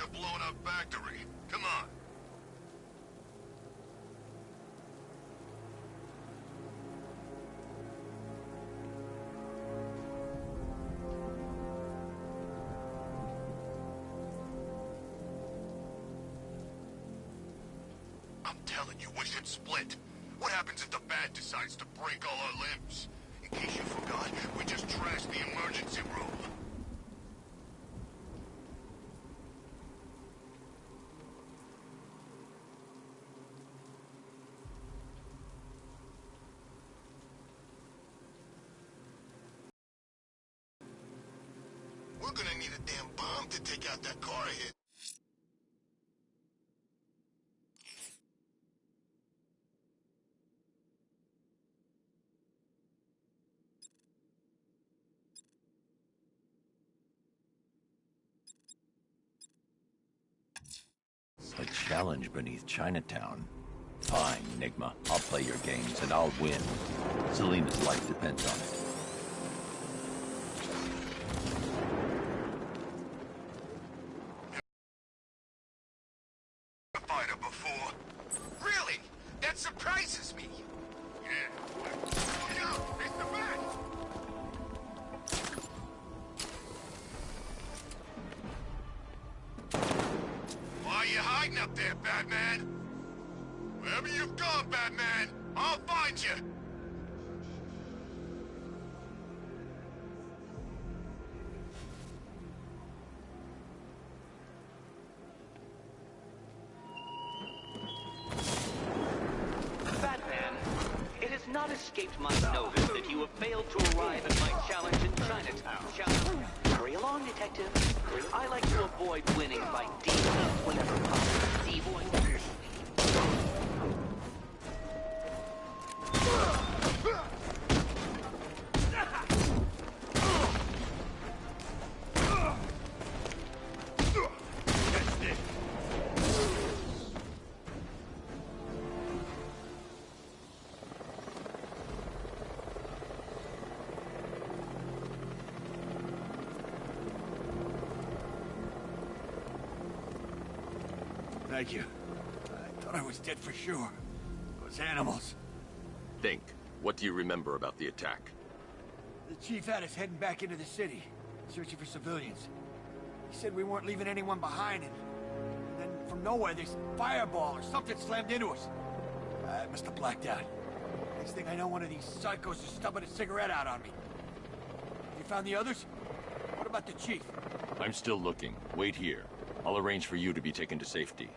a blown-up factory. Come on. I'm telling you, we should split. What happens if the Bat decides to break all our limbs? In case you forgot, we just trashed the emergency room. We're gonna need a damn bomb to take out that car hit. A challenge beneath Chinatown. Fine, Nigma. I'll play your games and I'll win. Selena's life depends on it. Fighter before. Really? That surprises me. Yeah. It's the Bat! Why are you hiding up there, Batman? Wherever you've gone, Batman, I'll find you. Batman, it has not escaped my notice that you have failed to arrive at my challenge in Chinatown. Hurry along, Detective. I like to avoid winning by default whenever possible. Devoid. Thank you. I thought I was dead for sure. Those animals. Think. What do you remember about the attack? The chief had us heading back into the city, searching for civilians. He said we weren't leaving anyone behind, and then from nowhere, this fireball or something slammed into us. I must have blacked out. Next thing I know, one of these psychos is stubbing a cigarette out on me. You found the others? What about the chief? I'm still looking. Wait here. I'll arrange for you to be taken to safety.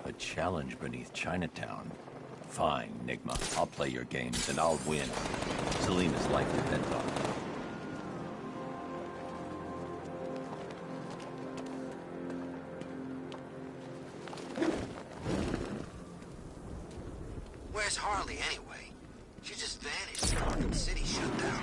A challenge beneath Chinatown. Fine, Nigma. I'll play your games and I'll win. Selena's life depends on it. Where's Harley anyway? She just vanished. Arkham City shut down.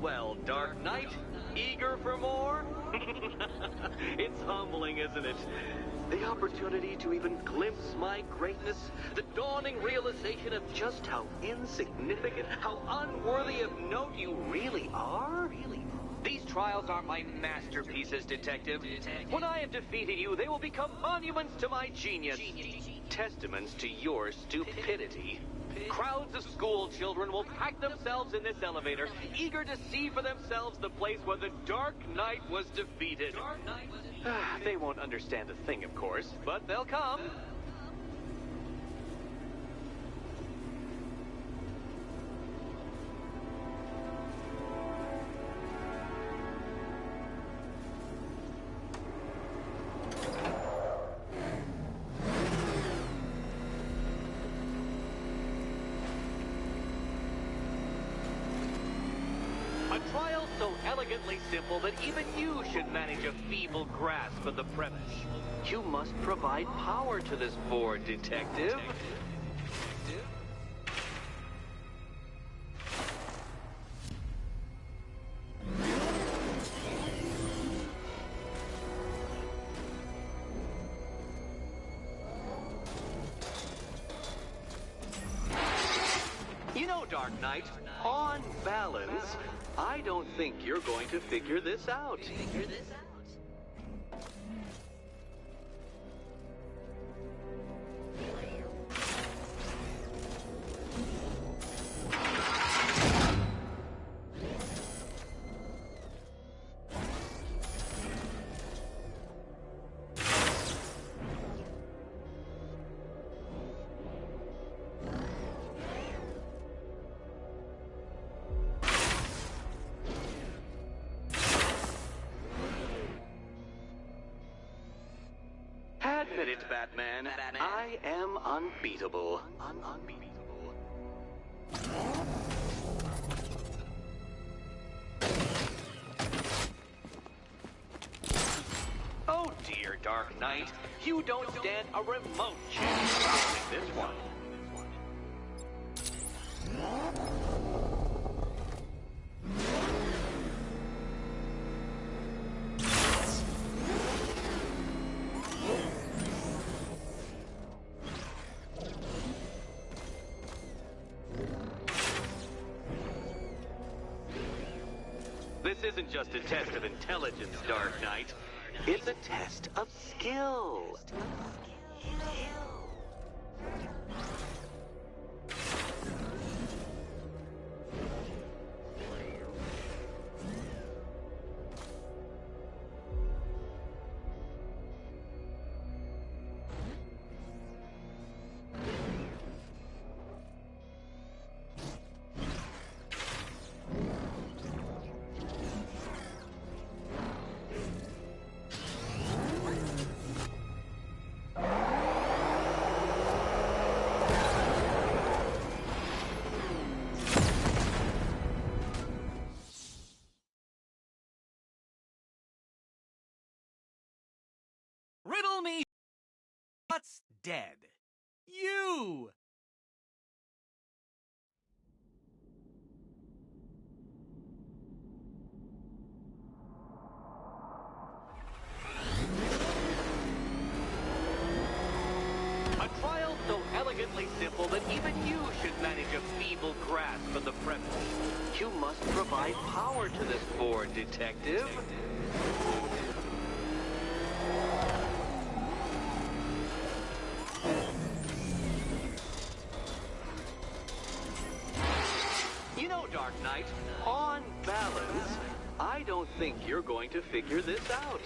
well, Dark Knight? Eager for more? It's humbling, isn't it? The opportunity to even glimpse my greatness, the dawning realization of just how insignificant, how unworthy of note you really are? These trials are my masterpieces, Detective. When I have defeated you, they will become monuments to my genius. Testaments to your stupidity. Crowds of school children will pack themselves in this elevator, eager to see for themselves the place where the Dark Knight was defeated. They won't understand a thing, of course, but they'll come. A trial so elegantly simple that even you should manage a feeble grasp of the premise. You must provide power to this board, Detective. You know, Dark Knight, on balance, I don't think you're going to figure this out. Admit it, Batman. I am unbeatable. Unbeatable. Oh dear, Dark Knight. You don't stand a remote chance of stopping this one. This isn't just a test of intelligence, Dark Knight. It's a test of skill. Riddle me what's dead? You! A trial so elegantly simple that even you should manage a feeble grasp of the premise. You must provide power to this board, Detective. You know, Dark Knight, on balance, I don't think you're going to figure this out.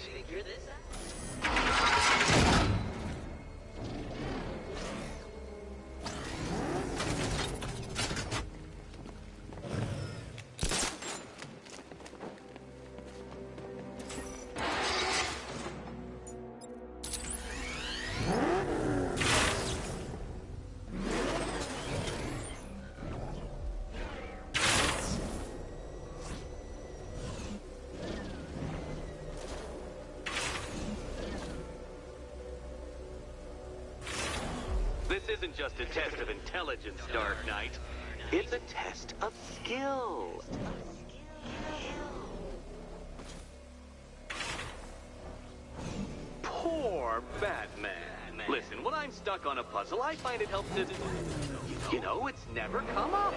This isn't just a test of intelligence, Dark Knight. It's a test of skill. Poor Batman. Listen, when I'm stuck on a puzzle, I find it helps to... You know, it's never come up.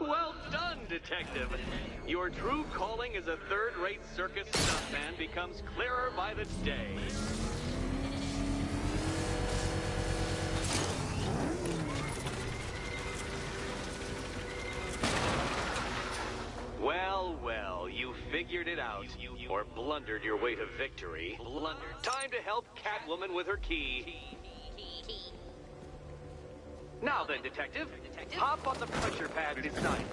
Well done, Detective. Your true calling as a third-rate circus stuntman becomes clearer by the day. Well, well, you figured it out. Or blundered your way to victory. Time to help Catwoman with her key. Now then, Detective, hop on the pressure pad beside me.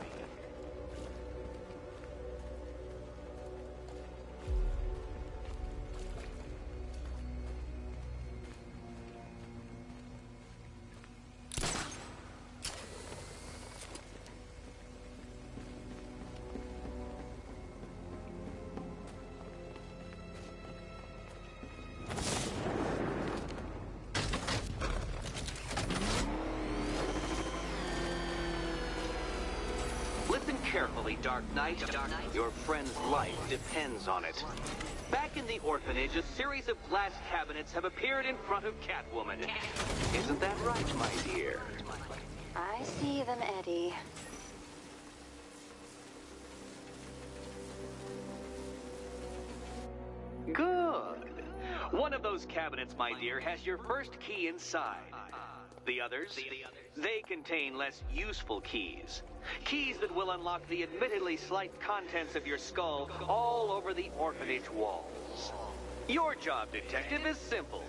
Listen carefully, Dark Knight. Your friend's life depends on it. Back in the orphanage, a series of glass cabinets have appeared in front of Catwoman. Isn't that right, my dear? I see them, Eddie. Good. One of those cabinets, my dear, has your first key inside. The others, they contain less useful keys. Keys that will unlock the admittedly slight contents of your skull all over the orphanage walls. Your job, Detective, is simple.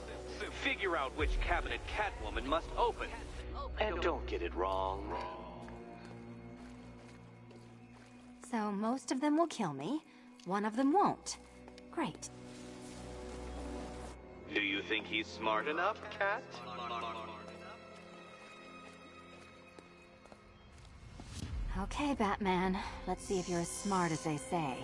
Figure out which cabinet Catwoman must open. And don't get it wrong. So most of them will kill me. One of them won't. Great. Do you think he's smart enough, Cat? Okay, Batman. Let's see if you're as smart as they say.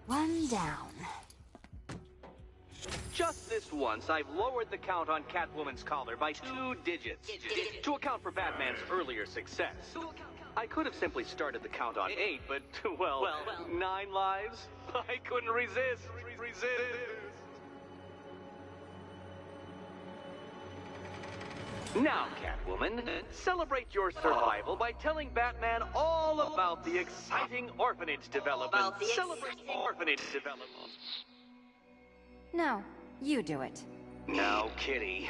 One down. Just this once, I've lowered the count on Catwoman's collar by 2 digits to account for Batman's earlier success. I could have simply started the count on 8, but, well, 9 lives? I couldn't resist. Now, Catwoman, celebrate your survival by telling Batman all about the exciting orphanage development. Celebrate orphanage development. No, you do it. Now, Kitty.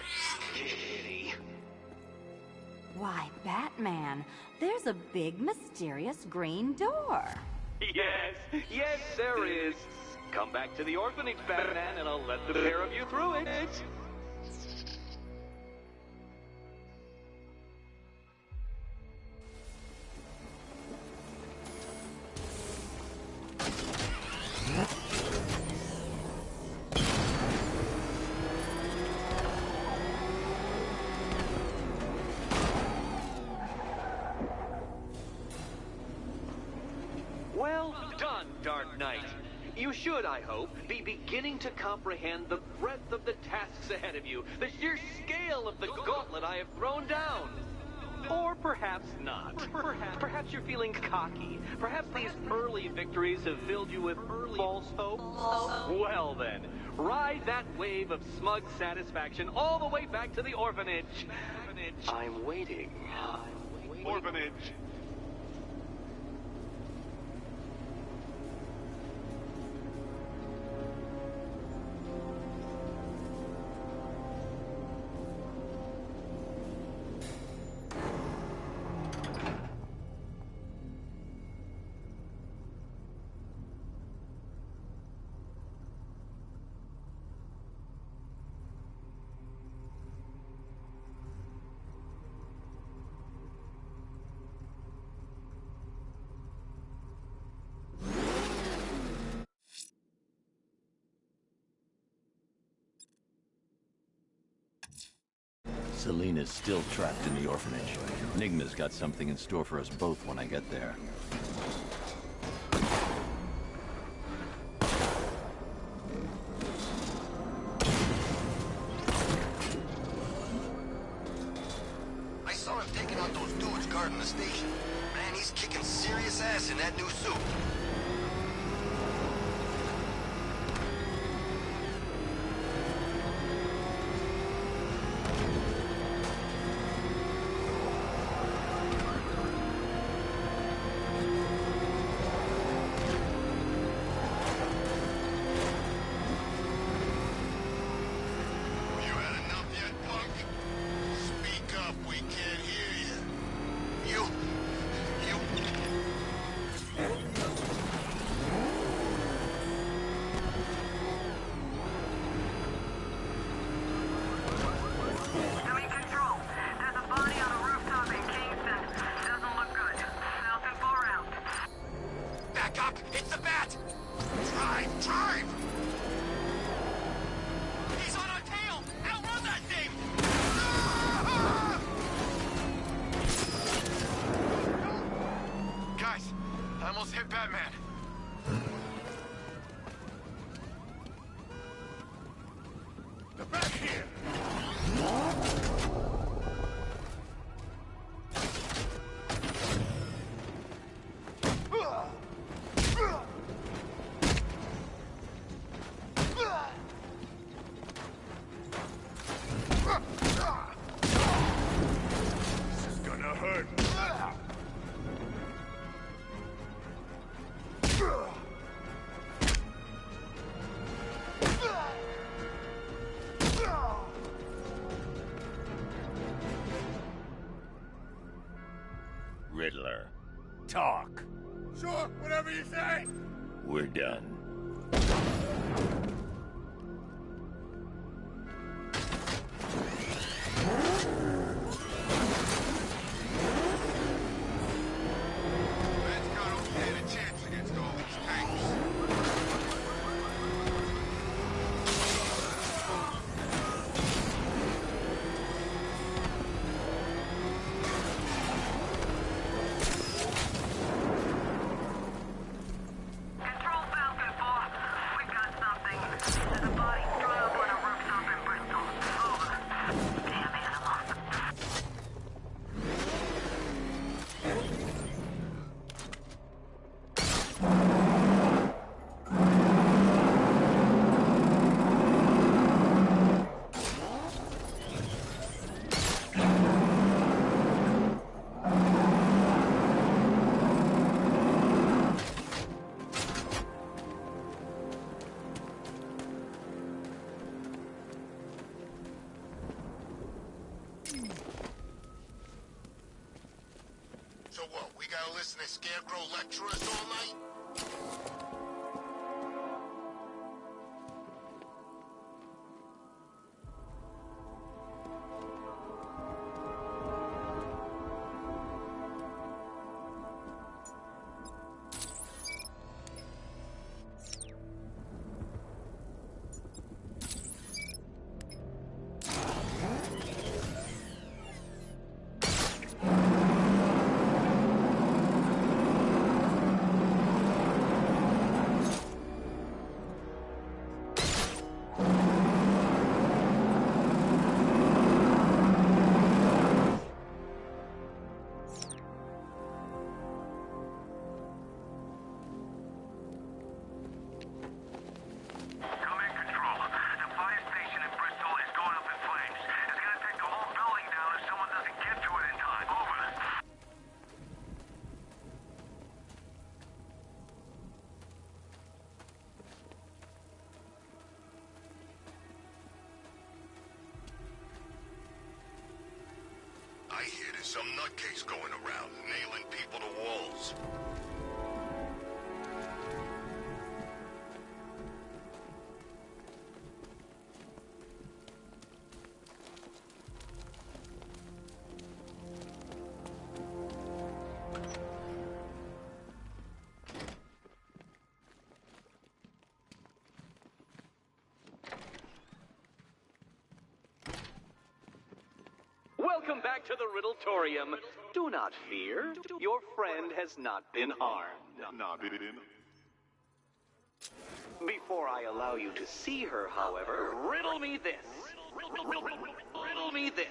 Kitty. Why, Batman, there's a big, mysterious green door. Yes, there is. Come back to the orphanage, Batman, and I'll let the pair of you through it. Well done, Dark Knight. You should, I hope, be beginning to comprehend the breadth of the tasks ahead of you, the sheer scale of the gauntlet I have thrown down. Or perhaps not. Perhaps you're feeling cocky. Perhaps these early victories have filled you with false hope. Well then, ride that wave of smug satisfaction all the way back to the orphanage. I'm waiting. Orphanage. Selena's still trapped in the orphanage. Nigma's got something in store for us both when I get there. I saw him taking out those dudes guarding the station. Man, he's kicking serious ass in that new suit. You had enough yet, punk? Speak up, we can't hear you. You... Doing control. There's a body on a rooftop in Kingston. Doesn't look good. Falcon 4 out. Back up! It's the bat! Drive! Drive! He's on our tail! Outrun that thing! Guys, I almost hit Batman. They're back here! This is gonna hurt. Riddler. Talk. Sure, whatever you say. We're done. Man's got to stand a chance against all these tanks. Control Falcon 4. We got something. There's a body strung up on a rooftop in Bristol. Over. Damn animal. So what, we gotta listen to Scarecrow lecture us all night? Come in, Control. The fire station in Bristol is going up in flames. It's gonna take the whole building down if someone doesn't get to it in time. Over. I hear there's some nutcase going around, nailing people to walls. back to the Riddletorium. Do not fear. Your friend has not been harmed. Before I allow you to see her, however, riddle me this. Riddle me this.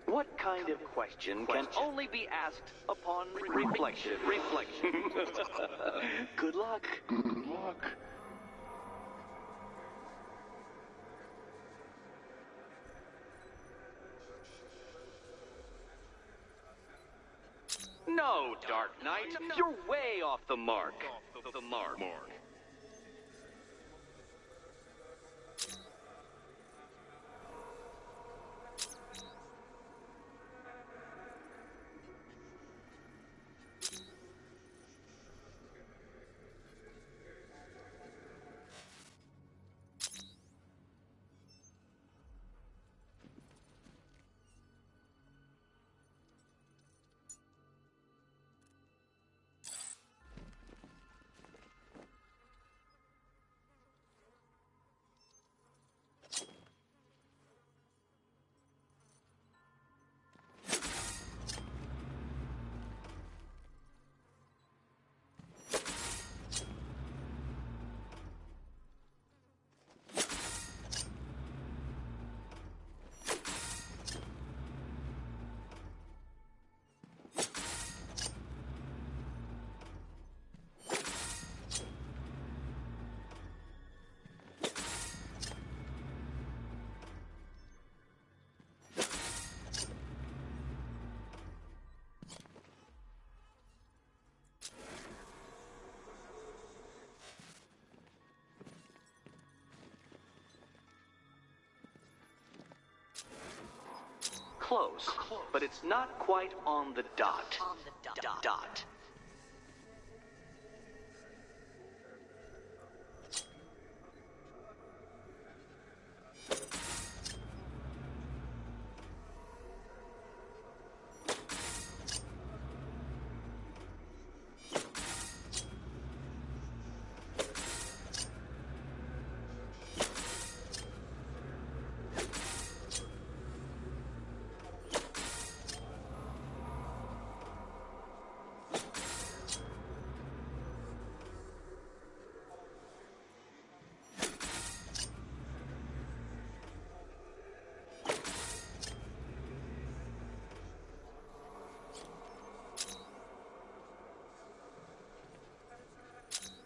What kind of question can only be asked upon reflection? Good luck. No, Dark Knight. You're way off the mark. Close, but it's not quite on the dot. Dot.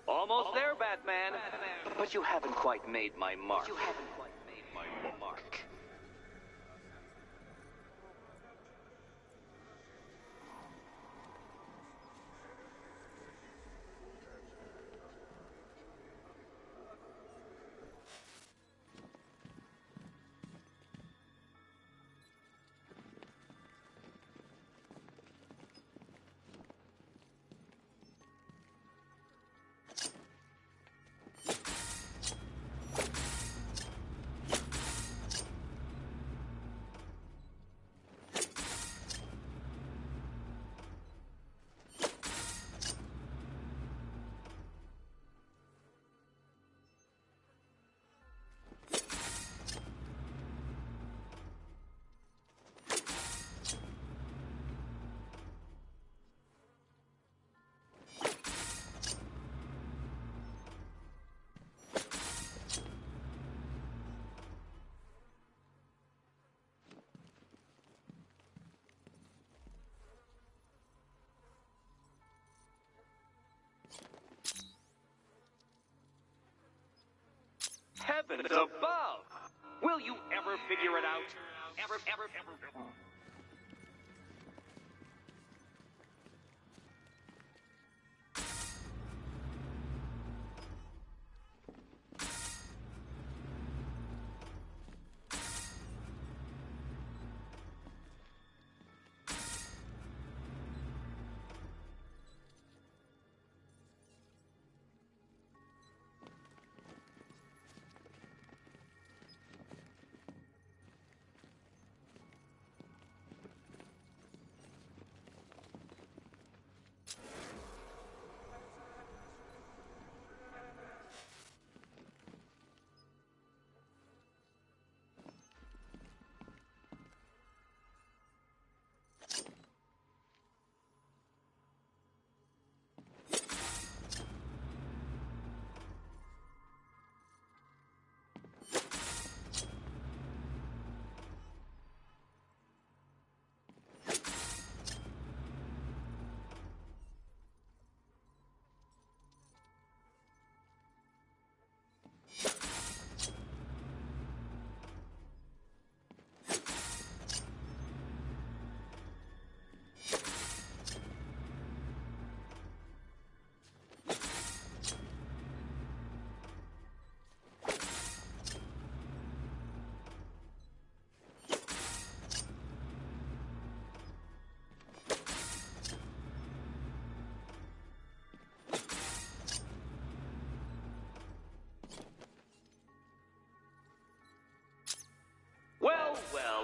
Almost there, Batman. But you haven't quite made my mark. Heavens above! Will you ever figure it out? Ever.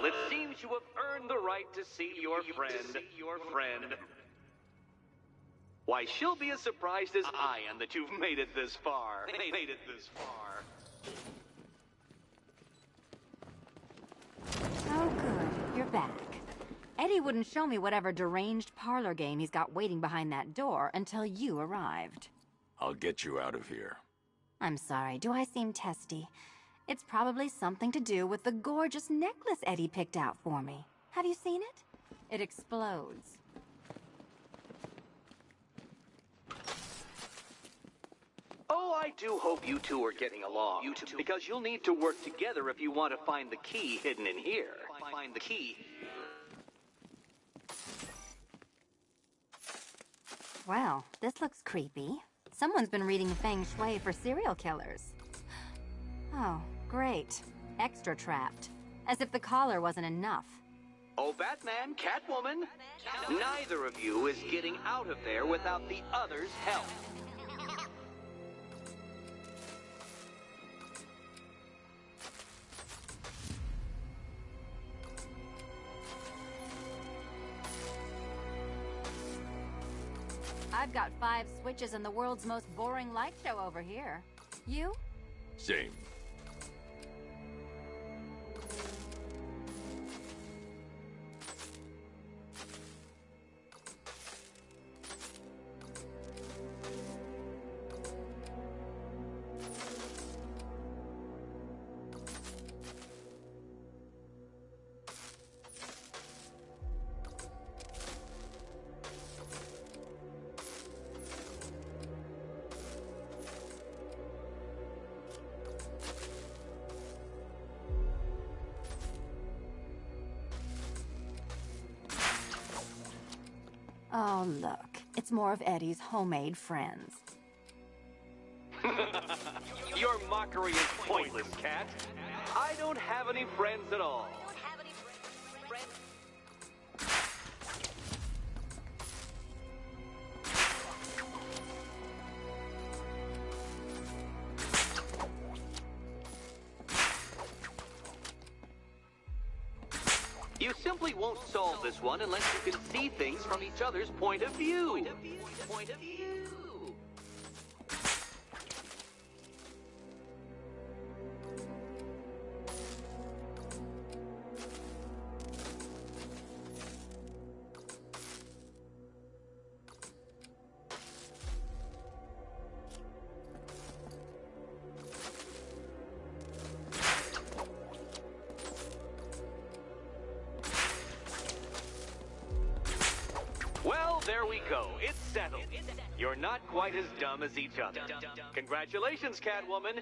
it seems you have earned the right to see your friend. Why, she'll be as surprised as I am that you've made it this far. Oh, good. You're back. Eddie wouldn't show me whatever deranged parlor game he's got waiting behind that door until you arrived. I'll get you out of here. I'm sorry, do I seem testy? It's probably something to do with the gorgeous necklace Eddie picked out for me. Have you seen it? It explodes. Oh, I do hope you two are getting along. Because you'll need to work together if you want to find the key hidden in here. Find the key. Well, this looks creepy. Someone's been reading Feng Shui for serial killers. Oh, great. Extra trapped. As if the collar wasn't enough. Oh, Batman, Catwoman, neither of you is getting out of there without the other's help. I've got 5 switches and the world's most boring light show over here. You? Same. Oh, look. It's more of Eddie's homemade friends. Your mockery is pointless, Cat. I don't have any friends at all. You simply won't solve this one unless you can see things from each other's point of view. Well, there we go. It's settled. You're not quite as dumb as each other. Congratulations, Catwoman.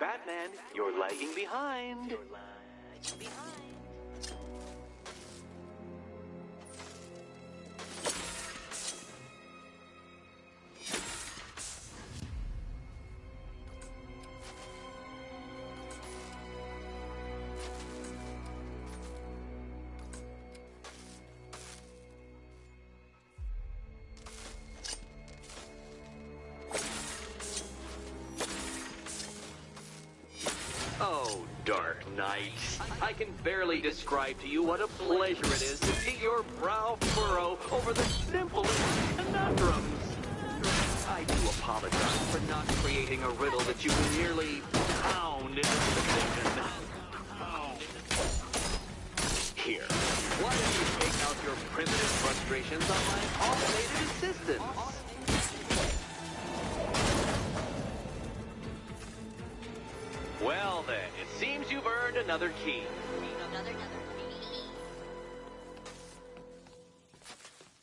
Batman, you're lagging behind. Oh, Dark Knight. I can barely describe to you what a pleasure it is to see your brow furrow over the simplest conundrums. I do apologize for not creating a riddle that you can merely pound into submission. Here, why don't you take out your primitive frustrations on my automated assistant? Well then, it seems you've earned another key.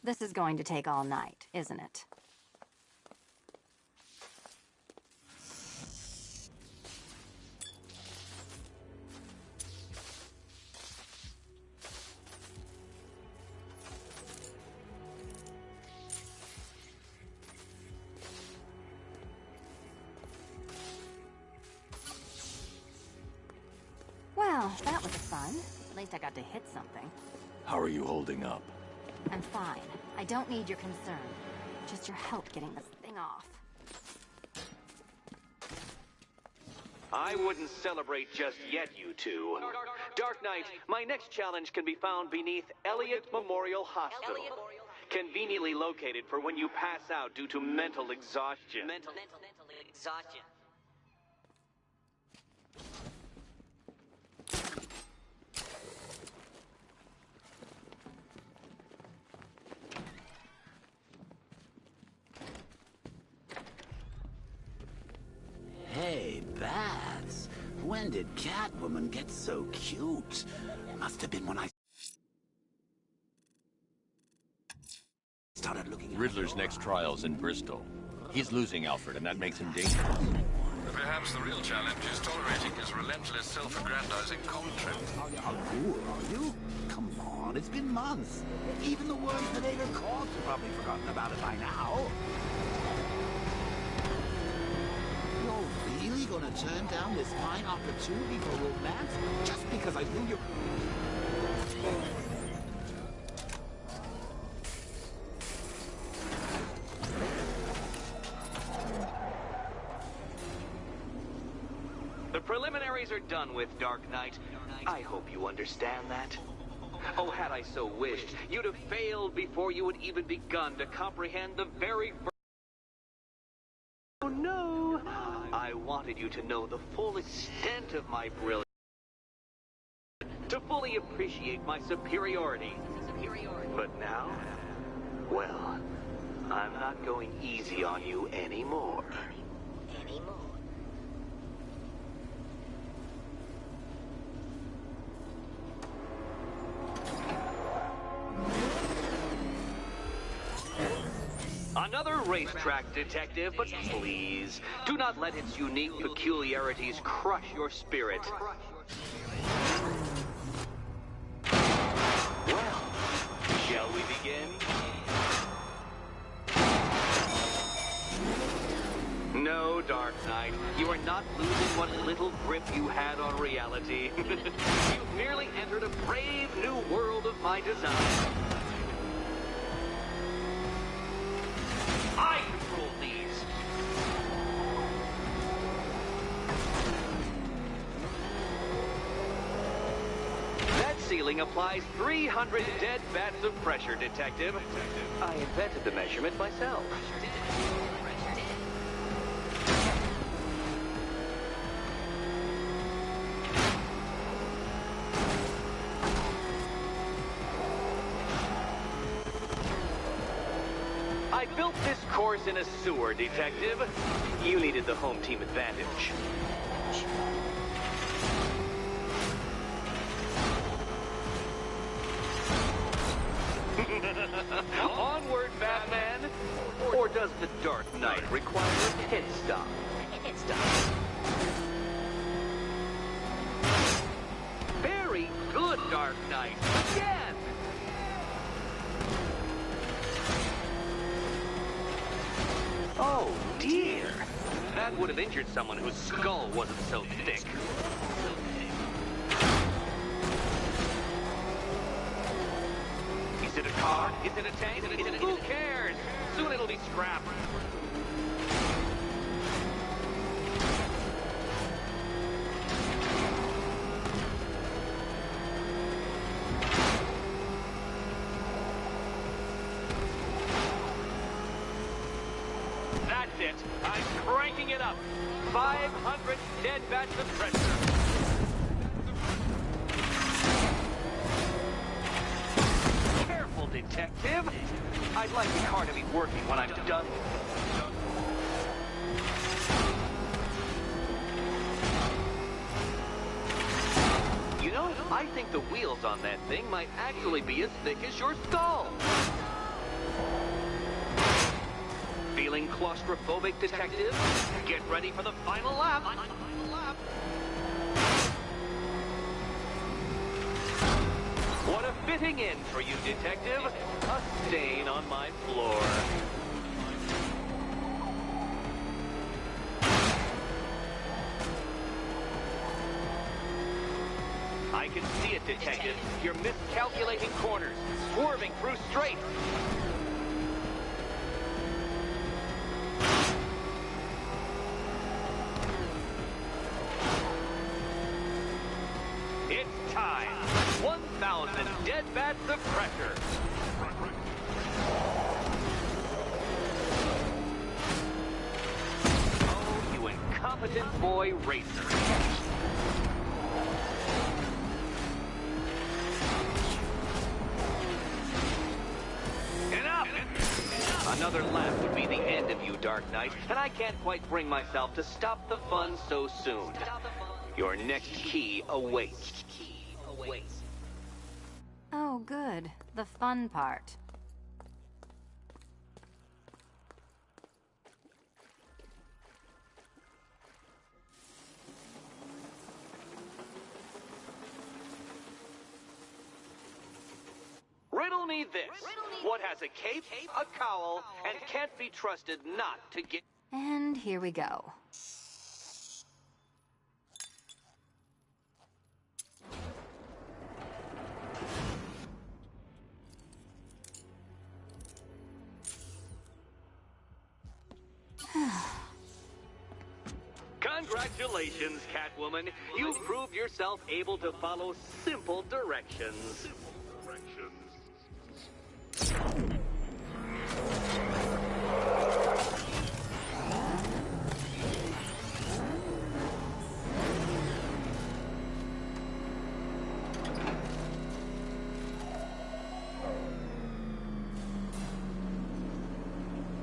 This is going to take all night, isn't it? Well, that was fun. At least I got to hit something. How are you holding up? I'm fine. I don't need your concern. Just your help getting this thing off. I wouldn't celebrate just yet, you two. Dark Knight, my next challenge can be found beneath Elliott Memorial Hospital. Conveniently located for when you pass out due to mental exhaustion. Mental exhaustion. Hey, Bats. When did Catwoman get so cute? Must have been when I started looking at Riddler's next trial's in Bristol. He's losing Alfred, and that makes him dangerous. Perhaps the real challenge is tolerating his relentless self-aggrandizing content. How cool are you? Come on, it's been months. Even the words that Ada Corpse have probably forgotten about it by now. You're really gonna turn down this fine opportunity for romance just because I knew you... The preliminaries are done with, Dark Knight. I hope you understand that. Oh, had I so wished, you'd have failed before you had even begun to comprehend the very first... Oh, no! I wanted you to know the full extent of my brilliance. To fully appreciate my superiority. But now, well, I'm not going easy on you anymore. Another racetrack, detective, but please, do not let its unique peculiarities crush your spirit. Well, shall we begin? No, Dark Knight, you are not losing what little grip you had on reality. You've merely entered a brave new world of my design. I control these. That ceiling applies 300 dead bats of pressure, Detective. I invented the measurement myself. I built this course in a sewer, Detective. You needed the home team advantage. Onward, Batman! Or does the Dark Knight require a pit stop? Very good, Dark Knight. Again! Oh, dear. That would have injured someone whose skull wasn't so thick. Is it a car? Is it a tank? Who cares? Soon it'll be scrapped. That's it. I'm cranking it up. 500 dead bats of pressure. Careful, Detective. I'd like the car to be working when I'm done. You know, I think the wheels on that thing might actually be as thick as your skull. Feeling claustrophobic, Detective? Get ready for the final lap. What a fitting end for you, Detective. A stain on my floor. I can see it, Detective. You're miscalculating corners, swerving through straights. time. 1,000 dead bats of pressure. Oh, you incompetent boy racer. Another lap would be the end of you, Dark Knight, and I can't quite bring myself to stop the fun so soon. Your next key awaits. Oh, good. The fun part. Riddle me this. What has a cape, a cowl, and can't be trusted not to get... And here we go. Congratulations, Catwoman. You've proved yourself able to follow simple directions.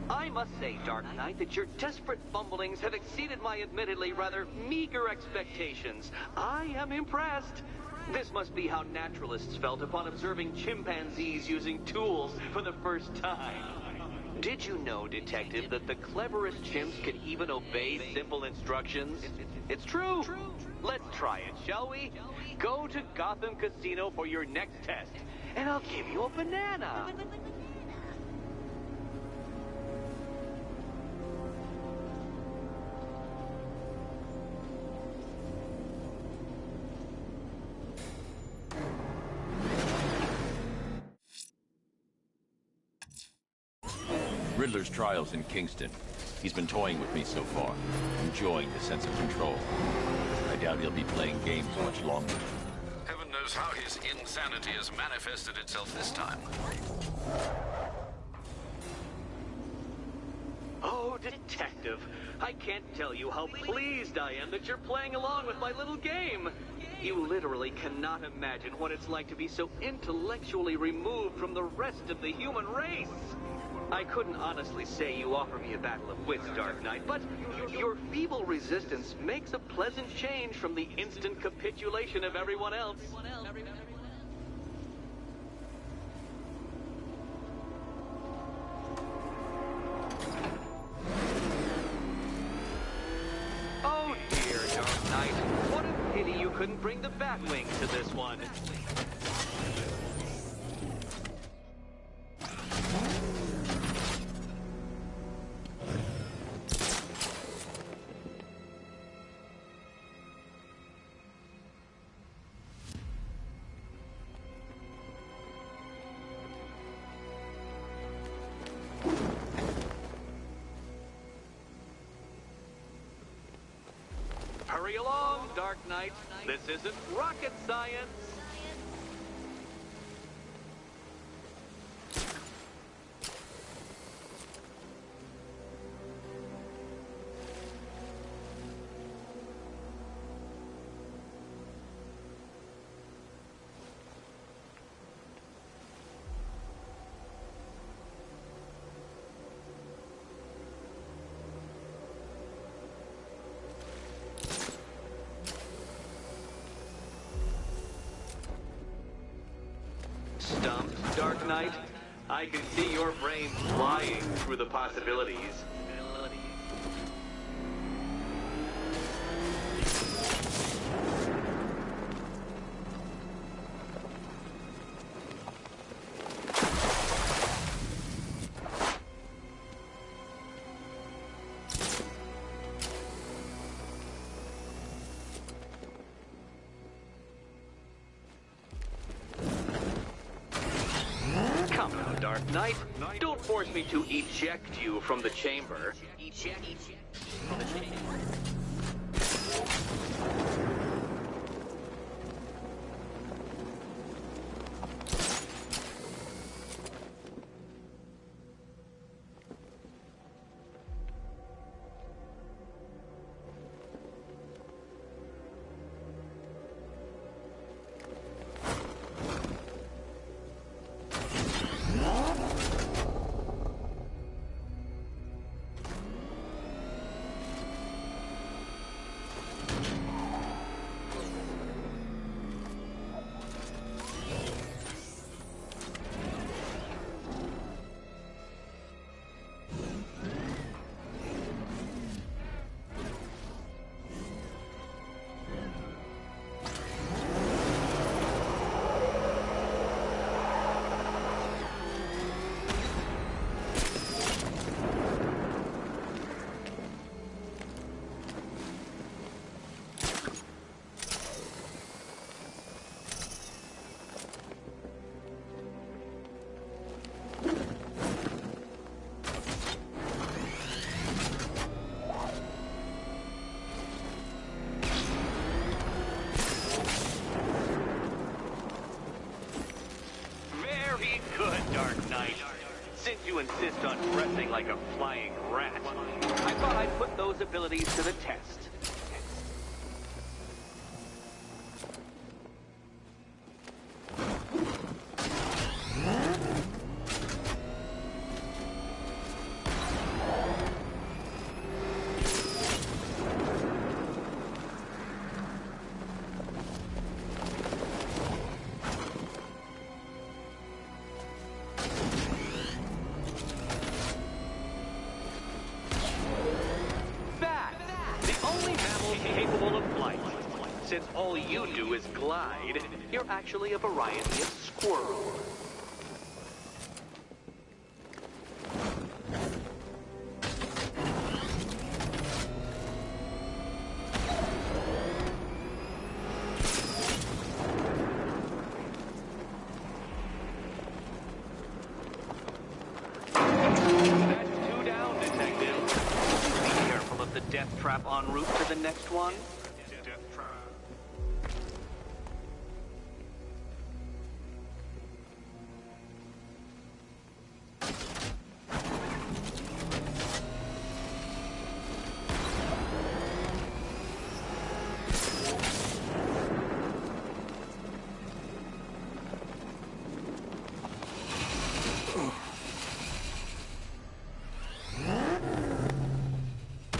I must say, Dark Knight, that your desperate fumblings have exceeded my admittedly rather meager expectations. I am impressed. This must be how naturalists felt upon observing chimpanzees using tools for the first time. Did you know, Detective, that the cleverest chimps can even obey simple instructions? It's true. Let's try it, shall we? Go to Gotham Casino for your next test, and I'll give you a banana. Riddler's trial's in Kingston. He's been toying with me so far, enjoying the sense of control. I doubt he'll be playing games much longer. Heaven knows how his insanity has manifested itself this time. Oh, Detective, I can't tell you how pleased I am that you're playing along with my little game. You literally cannot imagine what it's like to be so intellectually removed from the rest of the human race. I couldn't honestly say you offer me a battle of wits, Dark Knight, but your feeble resistance makes a pleasant change from the instant capitulation of everyone else. Oh dear, Dark Knight. What a pity you couldn't bring the Batwing to this one. Hurry along, Dark Knight. This isn't rocket science. Stumped, Dark Knight? I can see your brain flying through the possibilities. Come now, Dark Knight. Don't force me to eject you from the chamber. Eject from the chamber. you insist on dressing like a flying rat, I thought I'd put those abilities to the test. Since all you do is glide, you're actually a variety of squirrel. That's 2 down, Detective. Be careful of the death trap en route to the next one.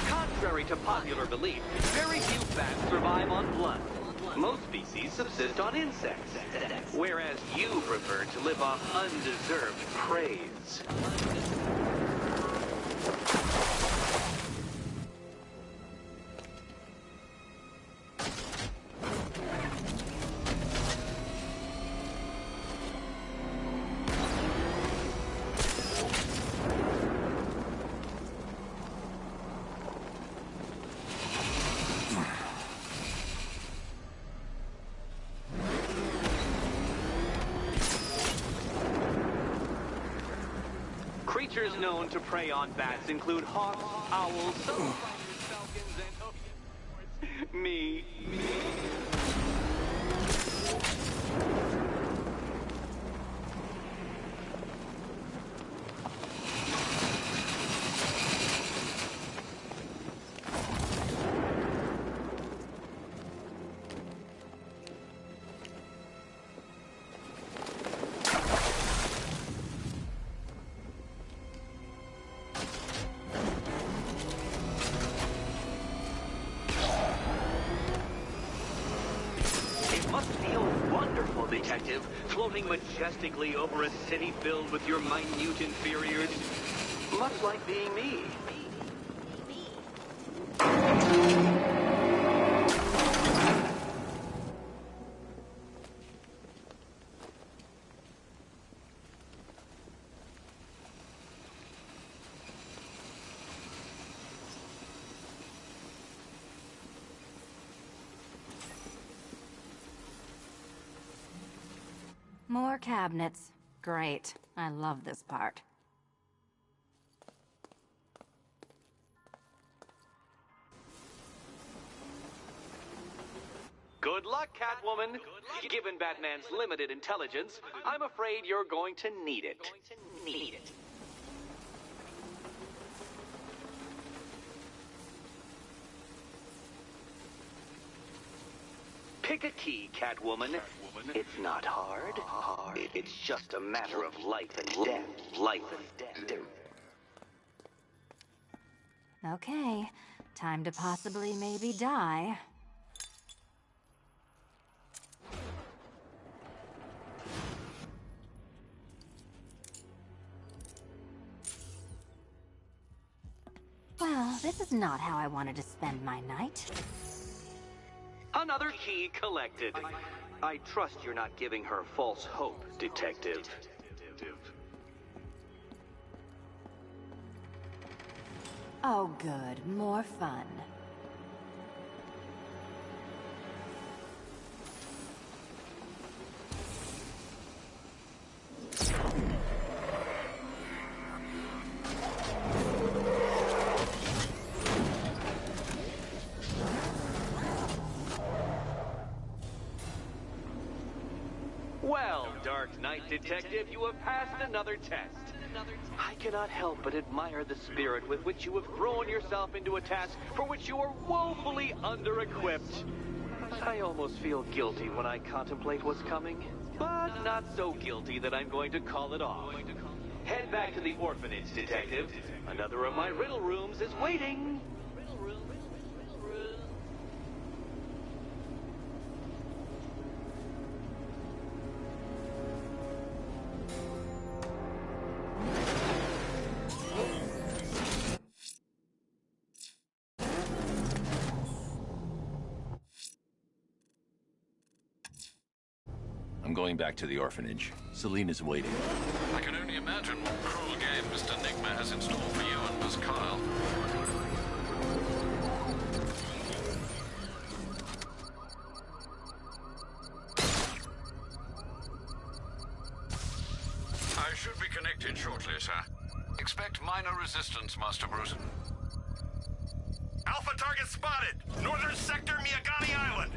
Contrary to popular belief, very few bats survive on blood. Most species subsist on insects, whereas you prefer to live off undeserved praise. Creatures known to prey on bats include hawks, owls, some falcons, and, of course, me. Detective, floating majestically over a city filled with your minute inferiors, much like being me. More cabinets. Great. I love this part. Good luck, Catwoman. Given Batman's limited intelligence, I'm afraid you're going to need it. Pick a key, Catwoman. It's not hard. It's just a matter of life and death. Life and death. Okay. Time to possibly maybe die. Well, this is not how I wanted to spend my night. Another key collected. I trust you're not giving her false hope, Detective. Oh, good. More fun. Well, Dark Knight Detective, you have passed another test. I cannot help but admire the spirit with which you have thrown yourself into a task for which you are woefully under-equipped. I almost feel guilty when I contemplate what's coming, but not so guilty that I'm going to call it off. Head back to the orphanage, Detective. Another of my riddle rooms is waiting. I'm going back to the orphanage. Celine is waiting. I can only imagine what cruel game Mr. Nigma has in store for you and Miss Kyle. I should be connected shortly, sir. Expect minor resistance, Master Bruce. Alpha target spotted! Northern sector, Miyagani Island!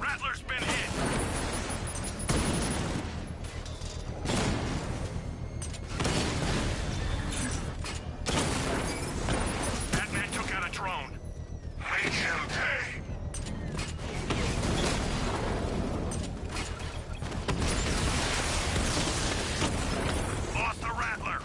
Rattler's been hit! That man took out a drone. HMK! Lost the Rattler!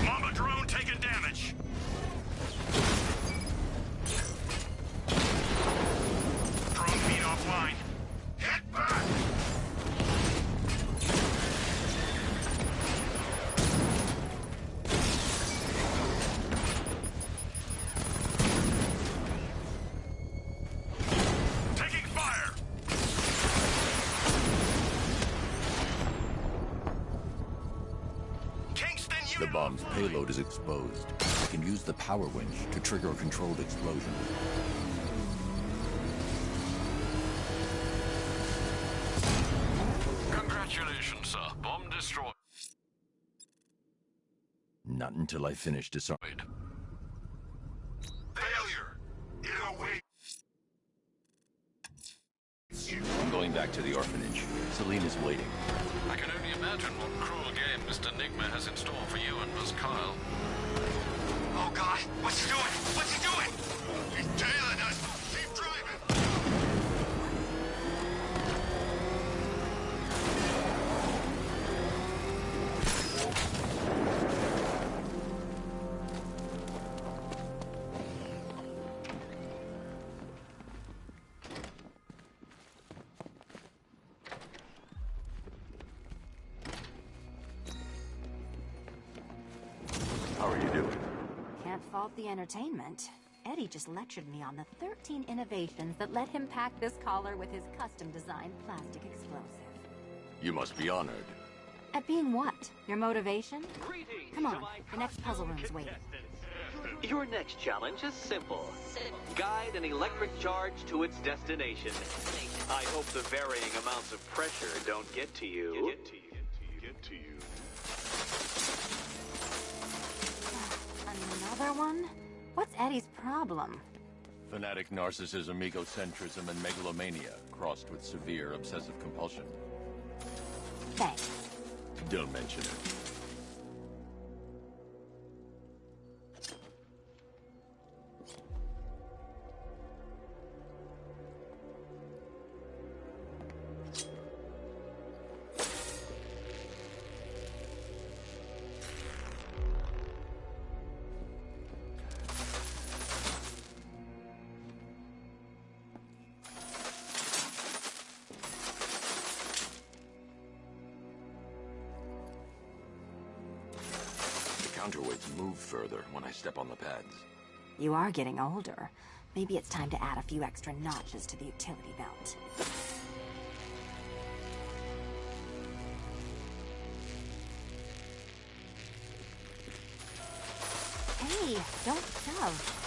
Mama drone taking damage. Drone feed offline. Hit back! Taking fire! Kingston, The bomb's payload is exposed. I can use the power winch to trigger a controlled explosion. Congratulations, sir. Bomb destroyed. Not until I finish disarming. Failure! In a way. I'm going back to the orphanage. Celine is waiting. I can only imagine what cruel game Mr. Nigma has in store for you and Miss Kyle. Oh God, what's he doing? What's he doing? He's tailing us! Keep driving! How are you doing? Can't fault the entertainment. Eddie just lectured me on the 13 innovations that let him pack this collar with his custom-designed plastic explosive. You must be honored. At being what? Your motivation? Come on, the next puzzle room's waiting. Your next challenge is simple. Guide an electric charge to its destination. I hope the varying amounts of pressure don't get to you. Get to you. Another one? What's Eddie's problem? Fanatic narcissism, egocentrism, and megalomania, crossed with severe obsessive compulsion. Thanks. Don't mention it. Counterweights move further when I step on the pads. You are getting older. Maybe it's time to add a few extra notches to the utility belt. Hey, don't shove.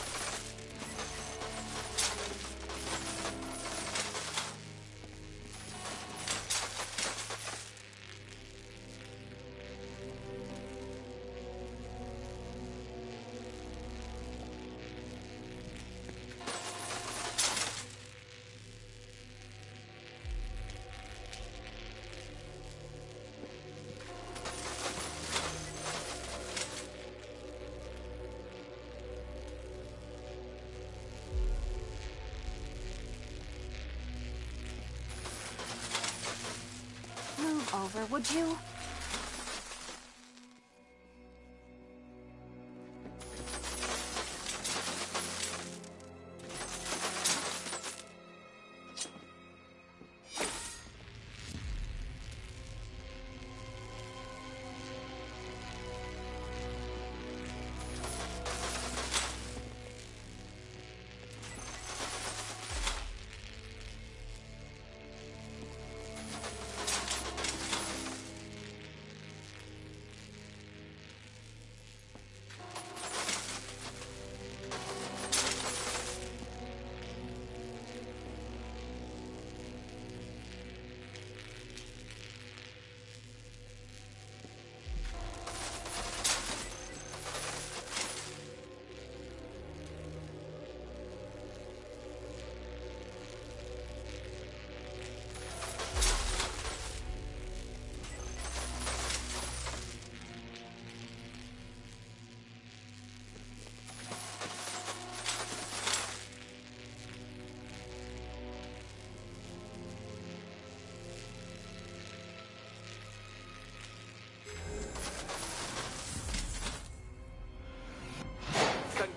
over, would you?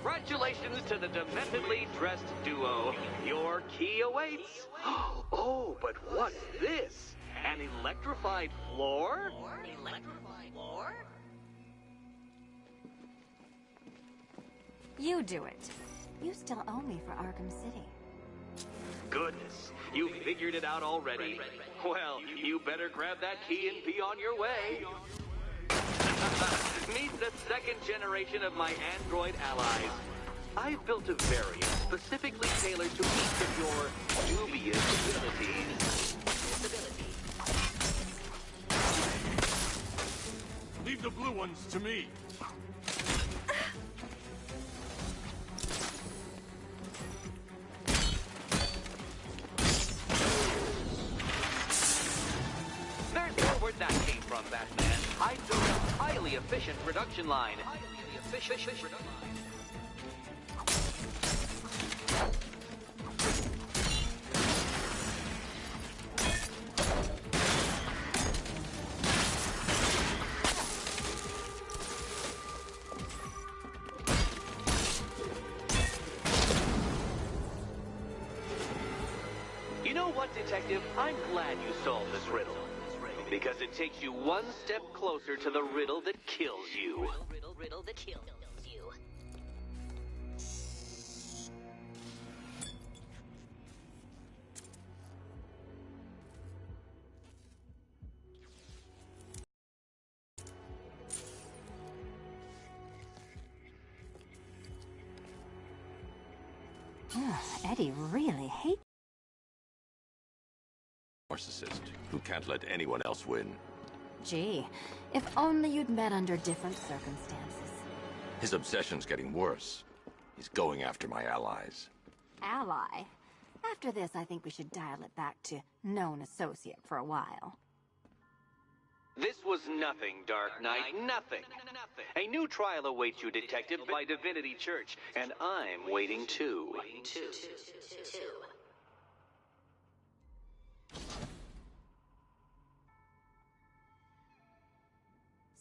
Congratulations to the dementedly dressed duo. Your key awaits. Oh, but what's this? An electrified floor? Electrified floor? You do it. You still owe me for Arkham City. Goodness, you figured it out already. Well, you better grab that key and be on your way. Meet the second generation of my android allies. I've built a variant specifically tailored to each of your dubious abilities. Leave the blue ones to me. There's more where that came from, Batman. I built a highly efficient production line. You know what, Detective? I'm glad you solved this riddle. Because it takes you one step closer to the riddle that kills you. Riddle that kills you. Eddie really hates... Narcissist who can't let anyone else win. Gee, if only you'd met under different circumstances. His obsession's getting worse. He's going after my allies. Ally? After this, I think we should dial it back to known associate for a while. This was nothing, Dark Knight, nothing. A new trial awaits you, Detective, by Divinity Church, and I'm waiting too.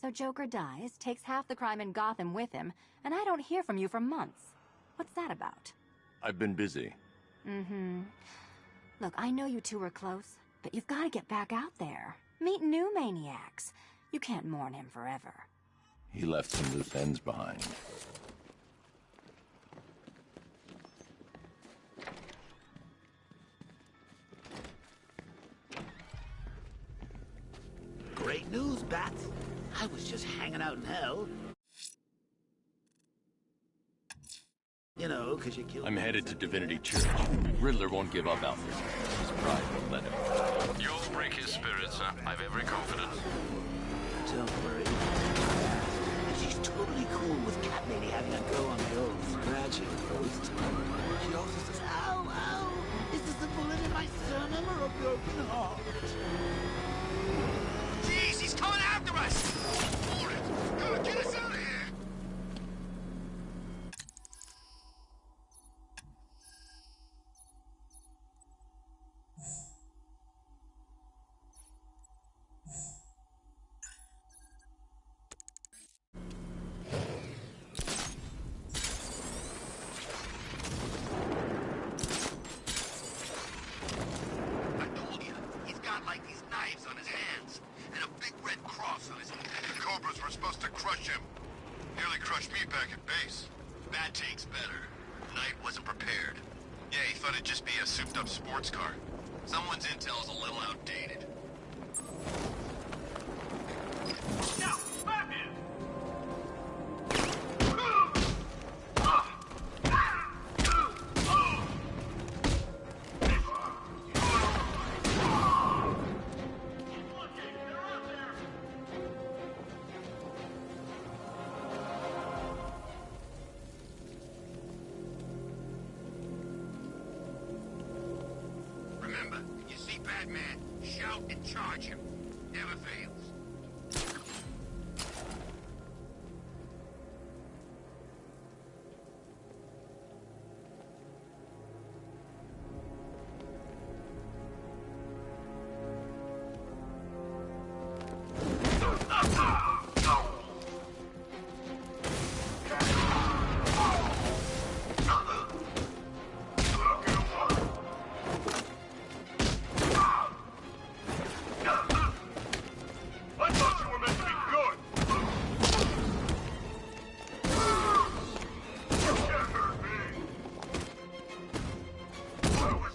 So Joker dies, takes half the crime in Gotham with him, and I don't hear from you for months. What's that about? I've been busy. Mm-hmm. Look, I know you two are close, but you've got to get back out there. Meet new maniacs. You can't mourn him forever. He left some loose ends behind. Great news, Bats. I was just hanging out in hell. You know, because you killed... I'm headed to Divinity Church. Riddler won't give up, Alfred. His pride won't let him. You'll break his spirit, sir. I've every confidence. Don't worry. She's totally cool with Cat Lady having a go on the old scratching post. She also says, ow, ow, is this a bullet in my sternum or a broken heart? Jeez, he's coming after us! Hold it! Come on, get us out of here! hands and a big red cross on his head. The Cobras were supposed to crush him. Nearly crushed me back at base. That takes better. Knight wasn't prepared. Yeah, he thought it'd just be a souped-up sports car. Someone's intel's a little outdated. Now, back in! Remember, when you see Batman, shout and charge him. Never fails. I thought you were meant to be good! You can't hurt me! I was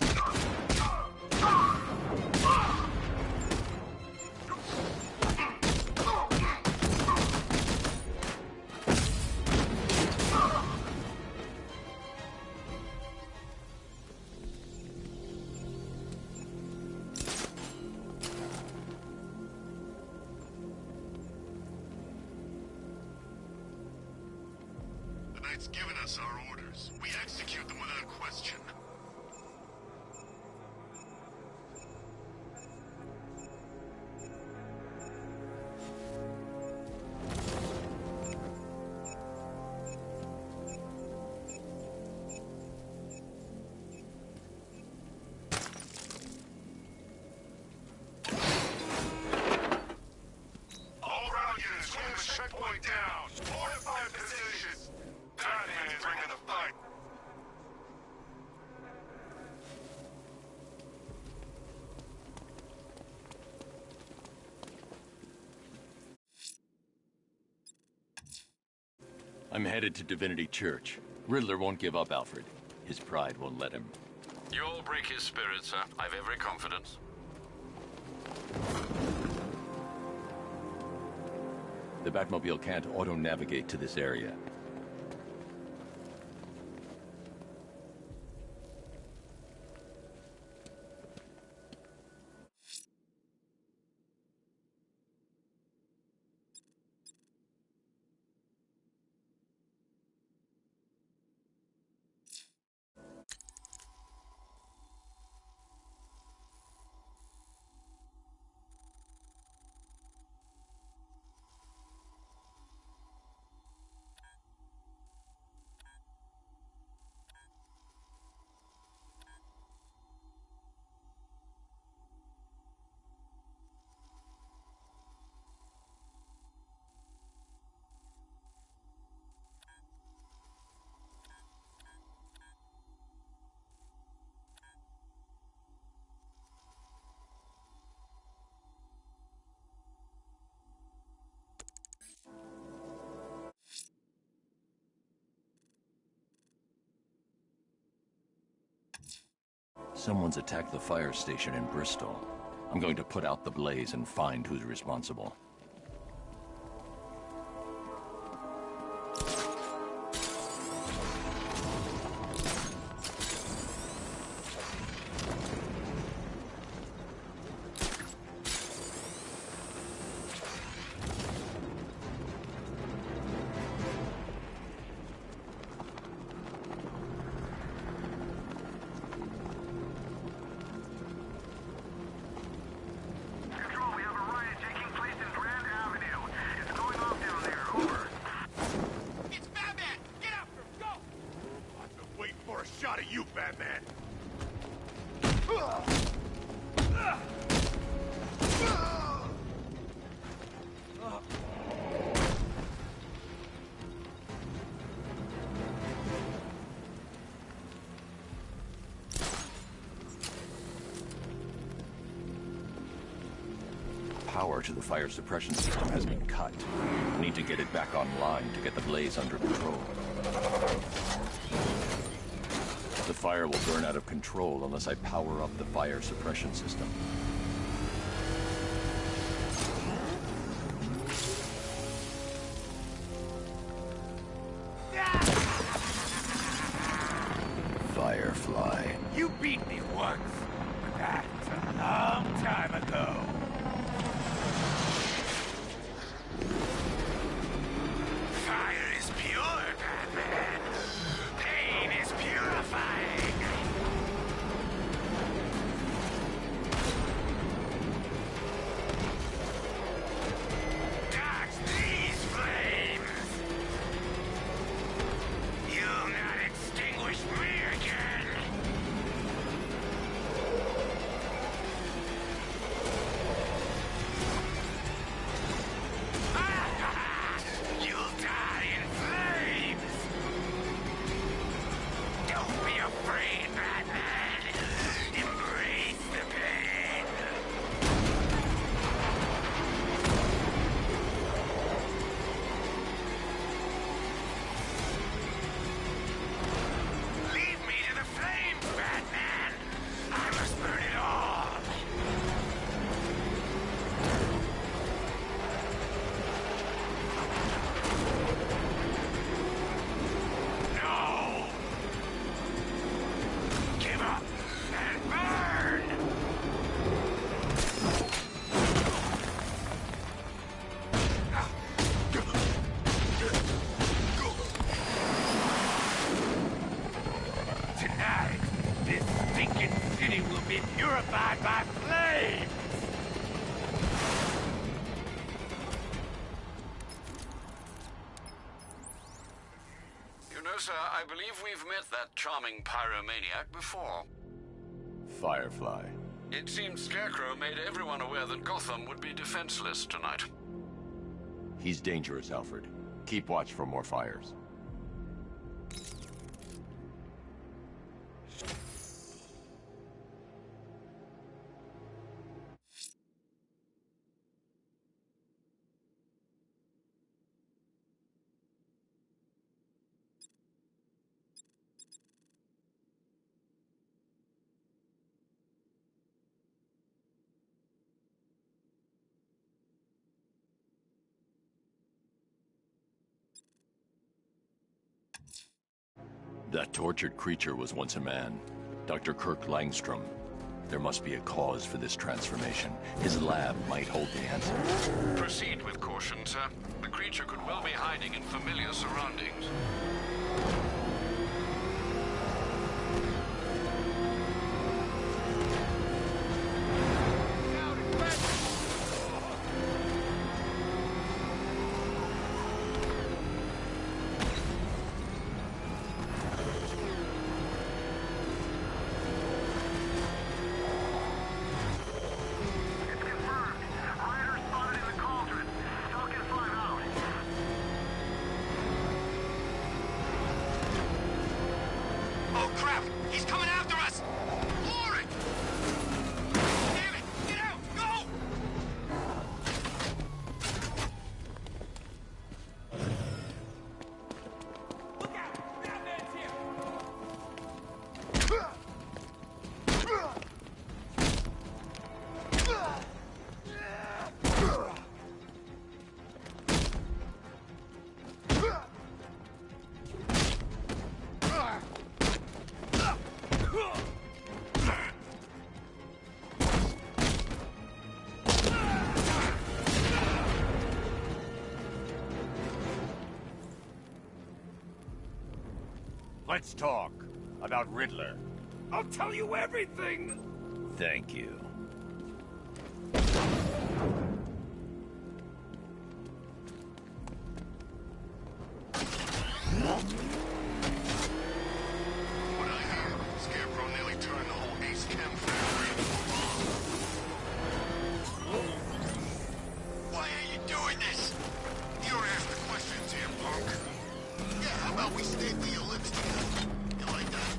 The Knight's given us our orders. We execute them without question. All round units, hold the checkpoint down. Fortify positions. Batman is bringing the fight. I'm headed to Divinity Church. Riddler won't give up, Alfred. His pride won't let him. You all break his spirit, sir. I've every confidence. The Batmobile can't auto-navigate to this area. Someone's attacked the fire station in Bristol. I'm going to put out the blaze and find who's responsible. Control, we have a riot taking place in Grand power to the fire suppression system has been cut. I need to get it back online to get the blaze under control. The fire will burn out of control unless I power up the fire suppression system. Firefly. You beat me once, but that's a long time ago. Fire is pure, Batman. Pain is purifying. Dodge these flames. You'll not extinguish me again. You'll die in flames! Don't be afraid, Batman! Embrace the pain! Leave me to the flames, Batman! I must burn it all! No! Give up and burn! Tonight, this stinking city will be purified by flames! You know, sir, I believe we've met that charming pyromaniac before. Firefly. It seems Scarecrow made everyone aware that Gotham would be defenseless tonight. He's dangerous, Alfred. Keep watch for more fires. That tortured creature was once a man. Dr. Kirk Langstrom. There must be a cause for this transformation. His lab might hold the answer. Proceed with caution, sir. The creature could well be hiding in familiar surroundings. Oh crap! He's coming after us! Lauren! Damn it! Get out! Go! Look out! Batman's here! Let's talk about Riddler. I'll tell you everything! Thank you. What I hear, Scarecrow nearly turned the whole Ace Chem family. Why are you doing this? You don't ask the questions here, punk. Yeah, how about we staple your lips together? You like that?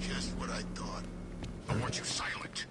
Just what I thought. I want you silent.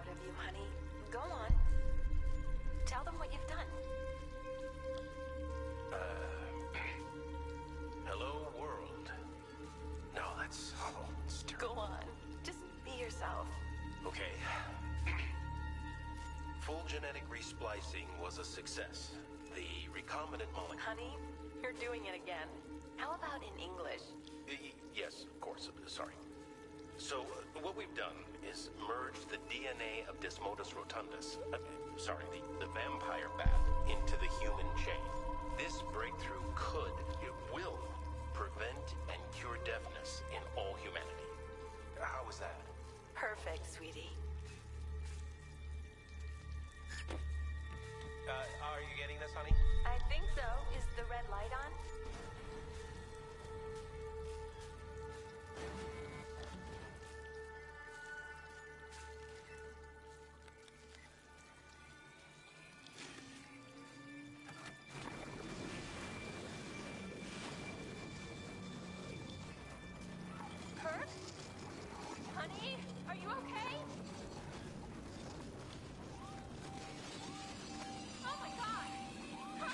proud of you, honey. Go on. Tell them what you've done. Hello, world. No, that's... it's terrible. Go on. Just be yourself. Okay. Full genetic resplicing was a success. The recombinant molecule... Honey, you're doing it again. How about in English? Yes, of course. Sorry. So, what we've done is merged the DNA of Desmodus rotundus, the vampire bat, into the human chain. This breakthrough it will, prevent and cure deafness in all humanity. How was that? Perfect, sweetie. Are you getting this, honey? I think so. Is the red light on? Kurt? Honey, are you okay? Oh my God! Kurt!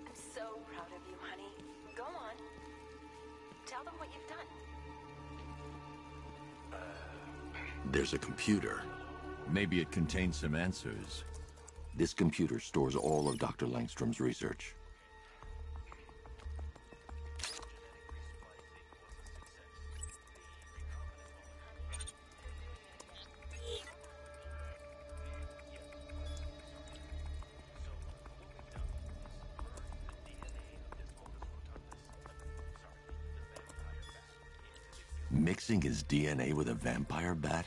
I'm so proud of you, honey. Go on. Tell them what you've done. There's a computer. Maybe it contains some answers. This computer stores all of Dr. Langstrom's research. Mixing his DNA with a vampire bat?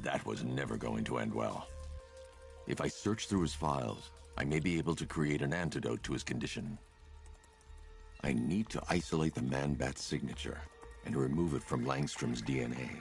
That was never going to end well. If I search through his files, I may be able to create an antidote to his condition. I need to isolate the man-bat's signature and remove it from Langstrom's DNA.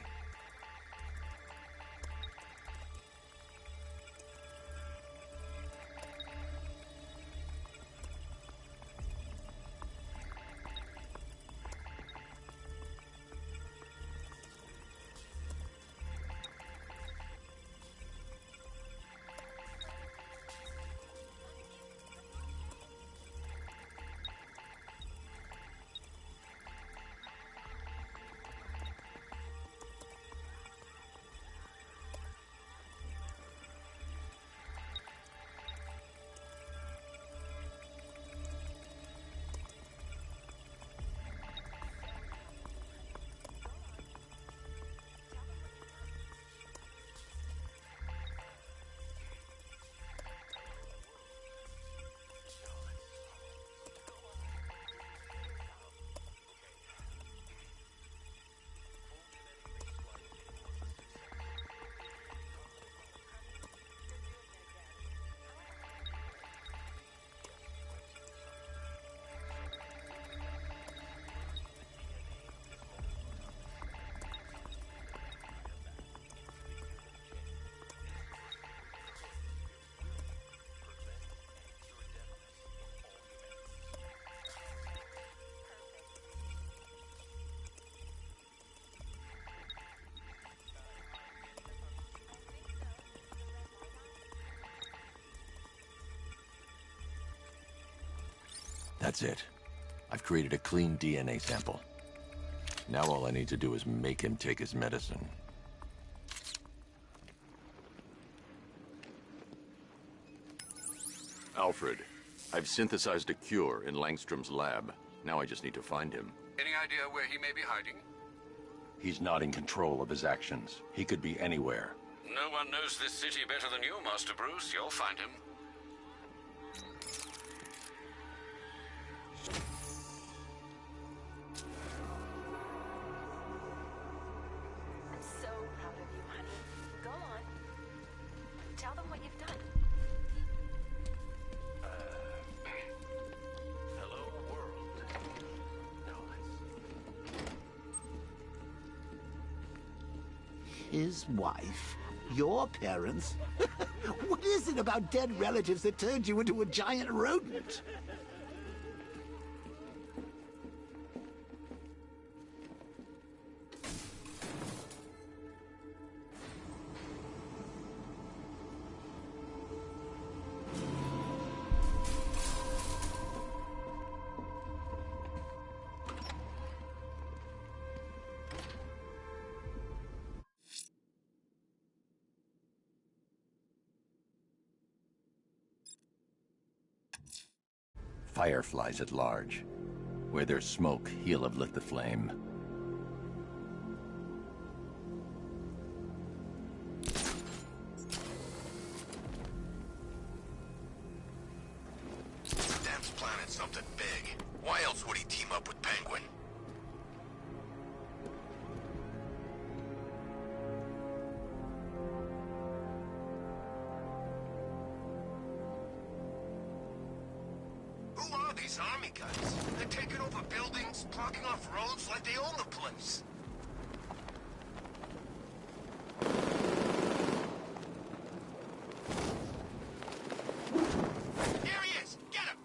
That's it. I've created a clean DNA sample. Now all I need to do is make him take his medicine. Alfred, I've synthesized a cure in Langstrom's lab. Now I just need to find him. Any idea where he may be hiding? He's not in control of his actions. He could be anywhere. No one knows this city better than you, Master Bruce. You'll find him. I'm so proud of you, honey. Go on. Tell them what you've done. Hello, world. No, His wife? Your parents? What is it about dead relatives that turned you into a giant rodent? Fireflies at large. Where there's smoke, he'll have lit the flame. Dam's planted something big. Why else would he team up with Penguin? Who are these army guys? They're taking over buildings, blocking off roads like they own the place. Here he is! Get him!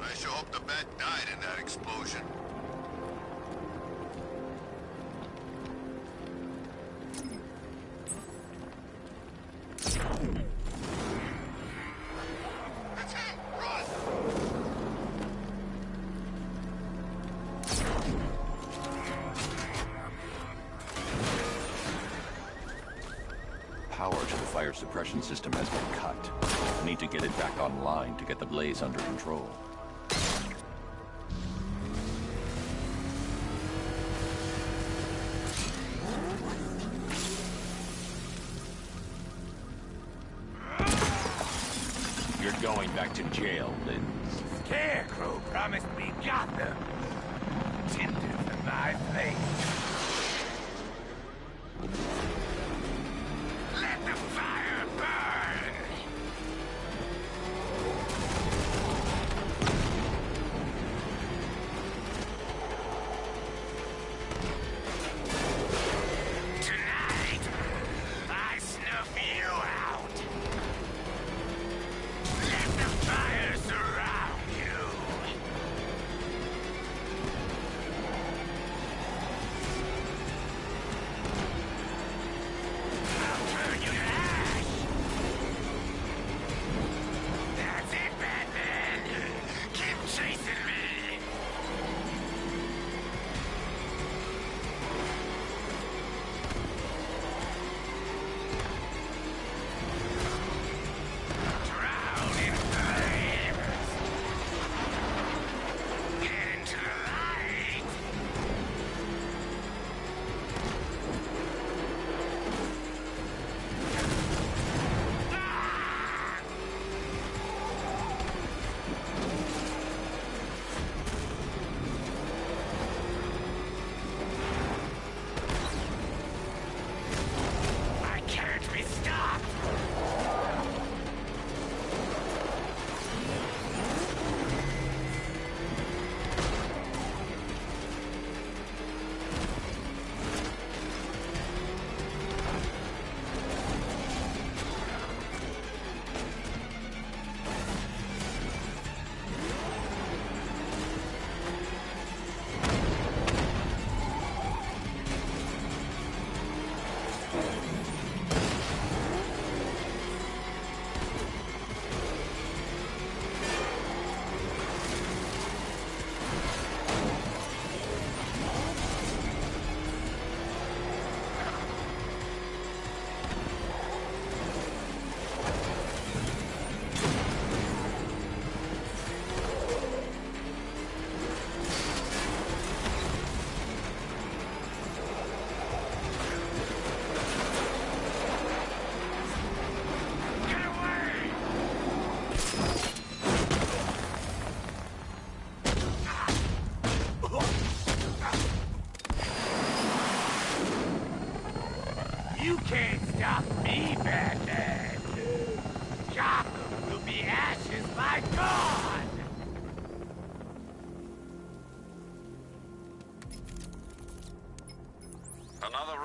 I sure hope the bat died in that explosion. It's him! Run! Power to the fire suppression system has been cut. I need to get it back online to get the blaze under control. You're going back to jail, Lynn. Scarecrow promised me Gotham. Tinder for my flame. Let the fire burn! Tonight, I snuff you out. Let the fire surround you.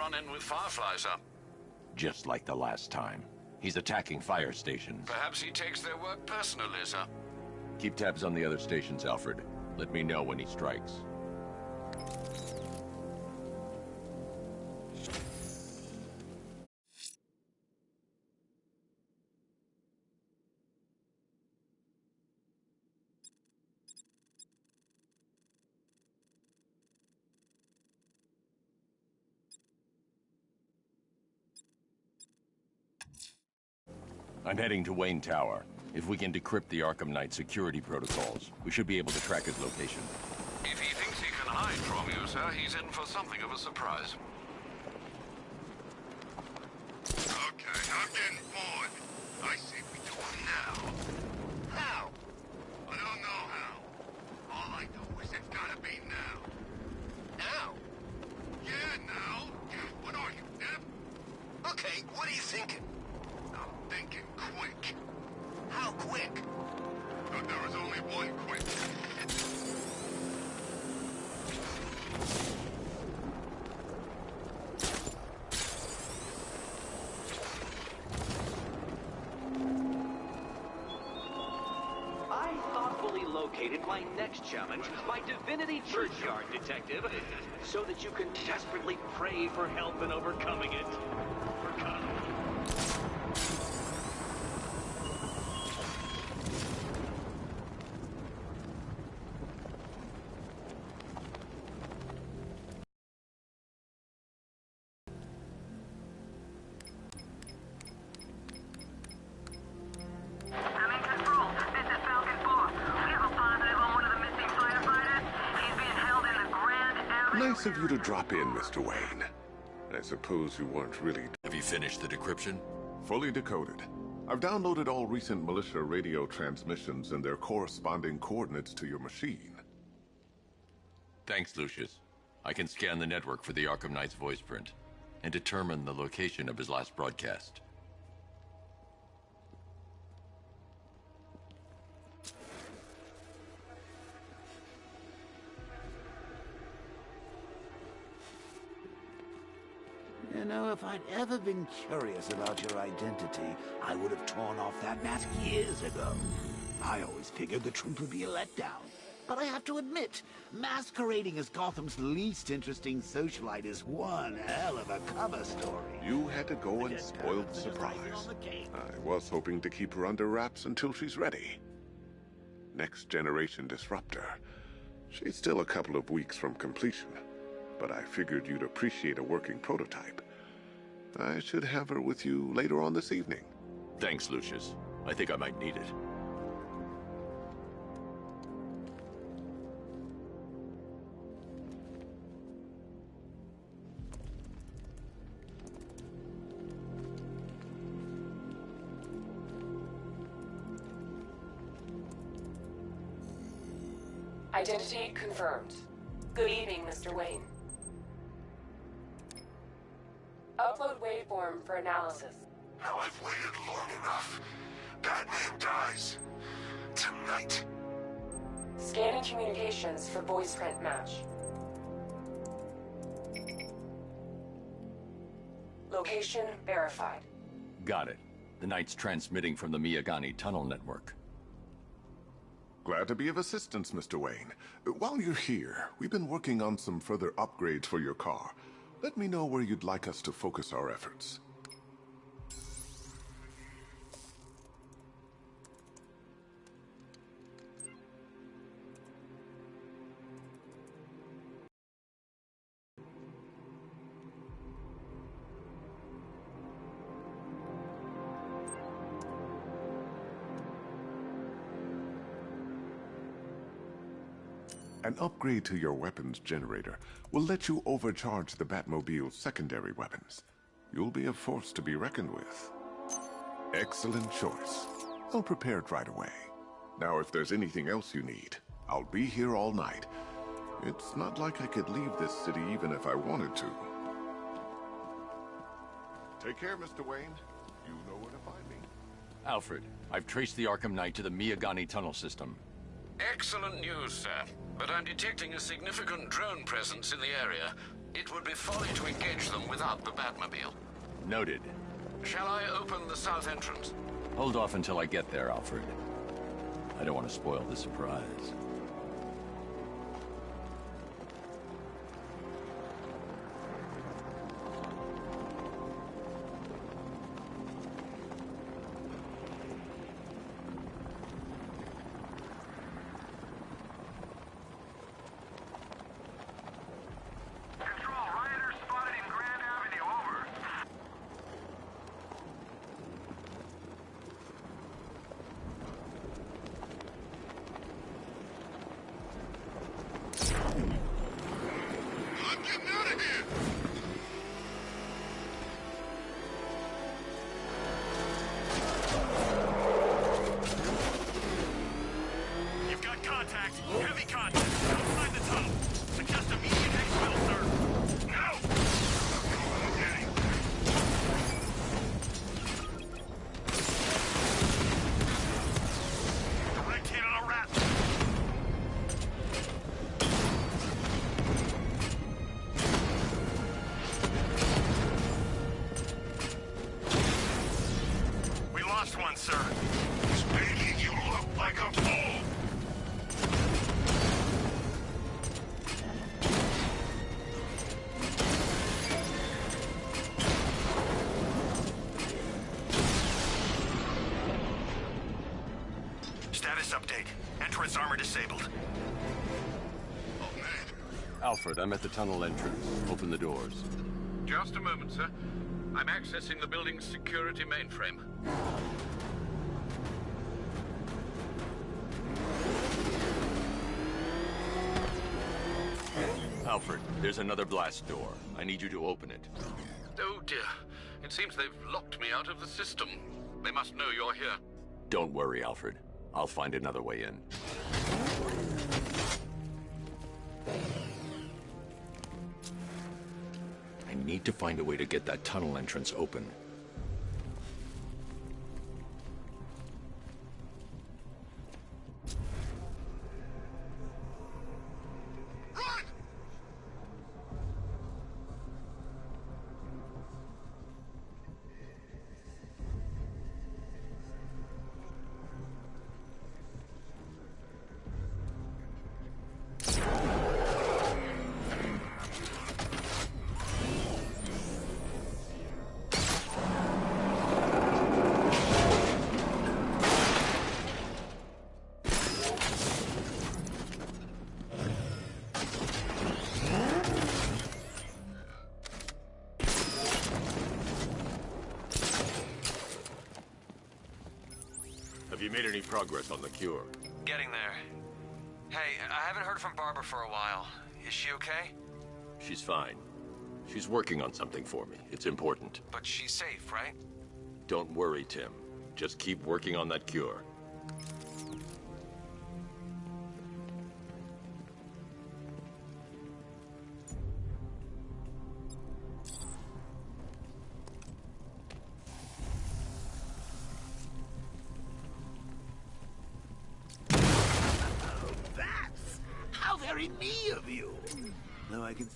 run-in with Firefly, sir. Just like the last time. He's attacking fire stations. Perhaps he takes their work personally, sir. Keep tabs on the other stations, Alfred. Let me know when he strikes. I'm heading to Wayne Tower. If we can decrypt the Arkham Knight security protocols, we should be able to track his location. If he thinks he can hide from you, sir, he's in for something of a surprise. Okay, I'm getting bored. I say we do it now. How? I don't know how. All I know is it's gotta be now. Now? Yeah, now. What are you, Nip? Okay, what are you thinking? I'm thinking quick. How quick? But there is only one quick. I thoughtfully located my next challenge, my Divinity Churchyard detective, so that you can desperately pray for help in overcoming it. I'm in control. This is Falcon 4. We have a positive on one of the missing firefighters. He's being held in the Grand Avenue. Nice of you to drop in, Mr. Wayne. I suppose you weren't really... Have you finished the decryption? Fully decoded. I've downloaded all recent militia radio transmissions and their corresponding coordinates to your machine. Thanks, Lucius. I can scan the network for the Arkham Knight's voice print and determine the location of his last broadcast. You know, if I'd ever been curious about your identity, I would have torn off that mask years ago. I always figured the truth would be a letdown. But I have to admit, masquerading as Gotham's least interesting socialite is one hell of a cover story. You had to go and spoil the surprise. I was hoping to keep her under wraps until she's ready. Next generation disruptor. She's still a couple of weeks from completion, but I figured you'd appreciate a working prototype. I should have her with you later on this evening. Thanks, Lucius. I think I might need it. Identity confirmed. Good evening, Mr. Wayne. Upload waveform for analysis. Now I've waited long enough. Batman dies. Tonight. Scanning communications for voice print match. Location verified. Got it. The Knight's transmitting from the Miyagani tunnel network. Glad to be of assistance, Mr. Wayne. While you're here, we've been working on some further upgrades for your car. Let me know where you'd like us to focus our efforts. An upgrade to your weapons generator will let you overcharge the Batmobile's secondary weapons. You'll be a force to be reckoned with. Excellent choice. I'll prepare it right away. Now, if there's anything else you need, I'll be here all night. It's not like I could leave this city even if I wanted to. Take care, Mr. Wayne. You know where to find me. Alfred, I've traced the Arkham Knight to the Miyagani tunnel system. Excellent news, sir. But I'm detecting a significant drone presence in the area. It would be folly to engage them without the Batmobile. Noted. Shall I open the south entrance? Hold off until I get there, Alfred. I don't want to spoil the surprise. Update. Entrance armor disabled. Alfred, I'm at the tunnel entrance. Open the doors. Just a moment, sir. I'm accessing the building's security mainframe. Alfred, there's another blast door. I need you to open it. Oh dear. It seems they've locked me out of the system. They must know you're here. Don't worry, Alfred. I'll find another way in. I need to find a way to get that tunnel entrance open. Have you made any progress on the cure? Getting there. Hey, I haven't heard from Barbara for a while. Is she okay? She's fine. She's working on something for me. It's important. But she's safe, right? Don't worry, Tim. Just keep working on that cure. Very me of you. Though I can...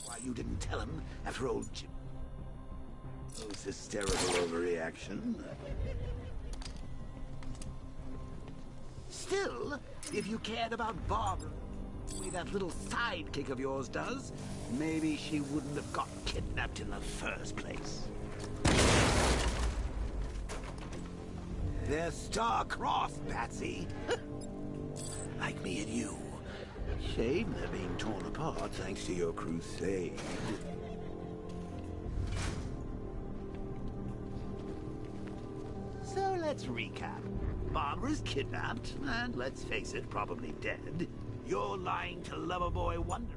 Why you didn't tell him after old Jim... Those hysterical overreaction. Still, if you cared about Barbara, the way that little sidekick of yours does, maybe she wouldn't have got kidnapped in the first place. They're star-crossed, Patsy. Like me and you. Shame they're being torn apart thanks to your crusade. So let's recap. Barbara's kidnapped, and let's face it, probably dead. You're lying to Loverboy Wonder.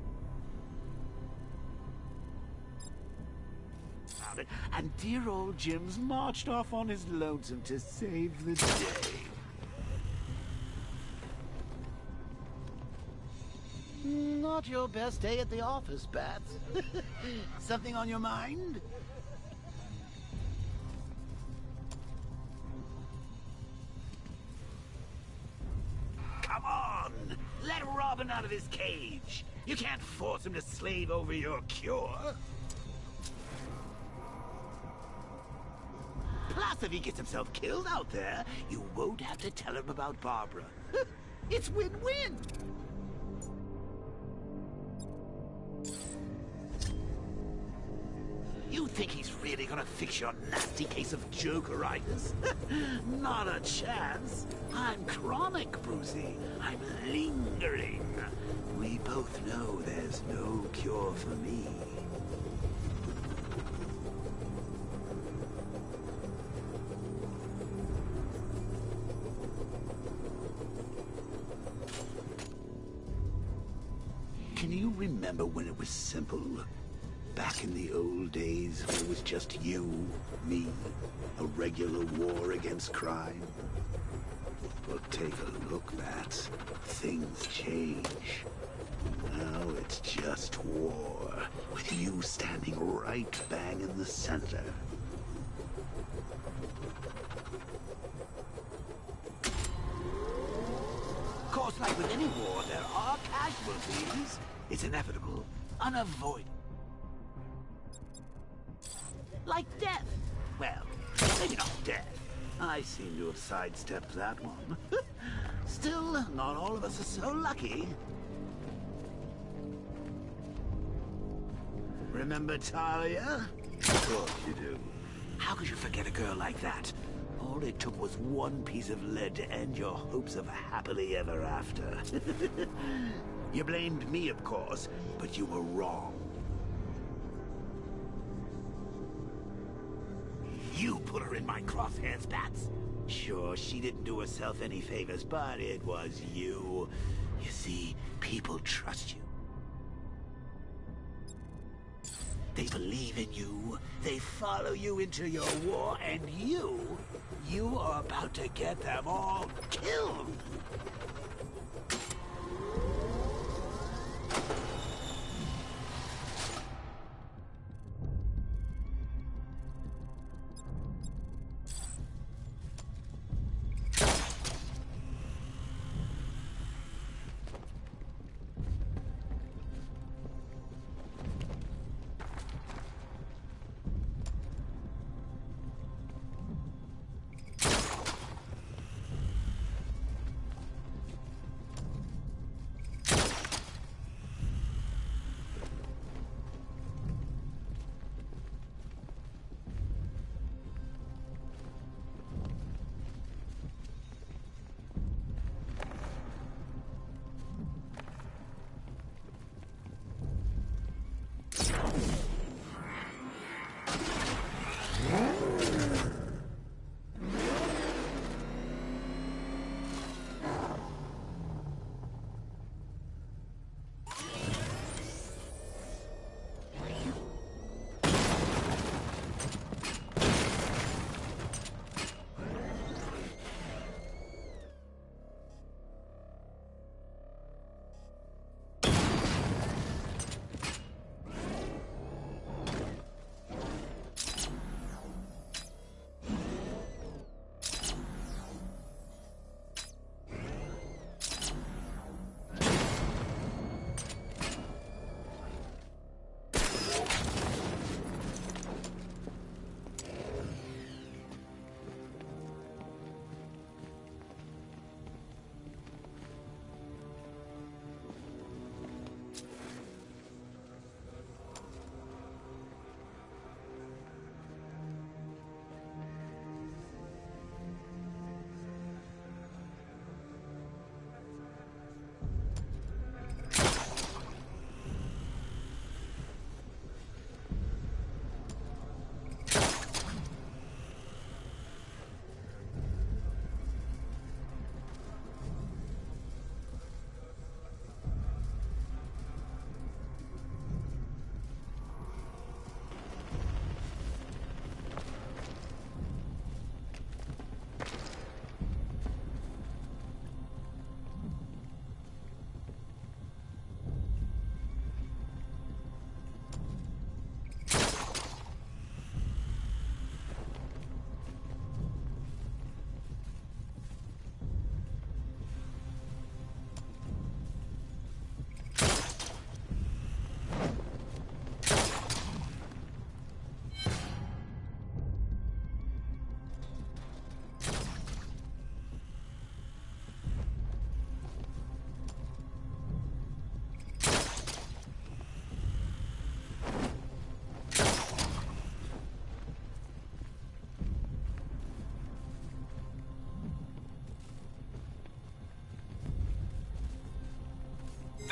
And dear old Jim's marched off on his lonesome to save the day. Not your best day at the office, Bats. Something on your mind? Come on! Let Robin out of his cage. You can't force him to slave over your cure. Plus, if he gets himself killed out there, you won't have to tell him about Barbara. It's win-win. You think he's really gonna fix your nasty case of jokeritis? Not a chance. I'm chronic, Brucey. I'm lingering. We both know there's no cure for me. Can you remember when it was simple? Back in the old days, when it was just you, me, a regular war against crime? Well, take a look, Bats. Things change. Now it's just war, with you standing right bang in the center. Of course, like with any war, there are casualties. It's inevitable, unavoidable. Like death. Well, maybe not death. I seem to have sidestepped that one. Still, not all of us are so lucky. Remember Talia? Of course you do. How could you forget a girl like that? All it took was one piece of lead to end your hopes of a happily ever after. You blamed me, of course, but you were wrong. You put her in my crosshairs, Bats. Sure, she didn't do herself any favors, but it was you. You see, people trust you. They believe in you. They follow you into your war, and you are about to get them all killed.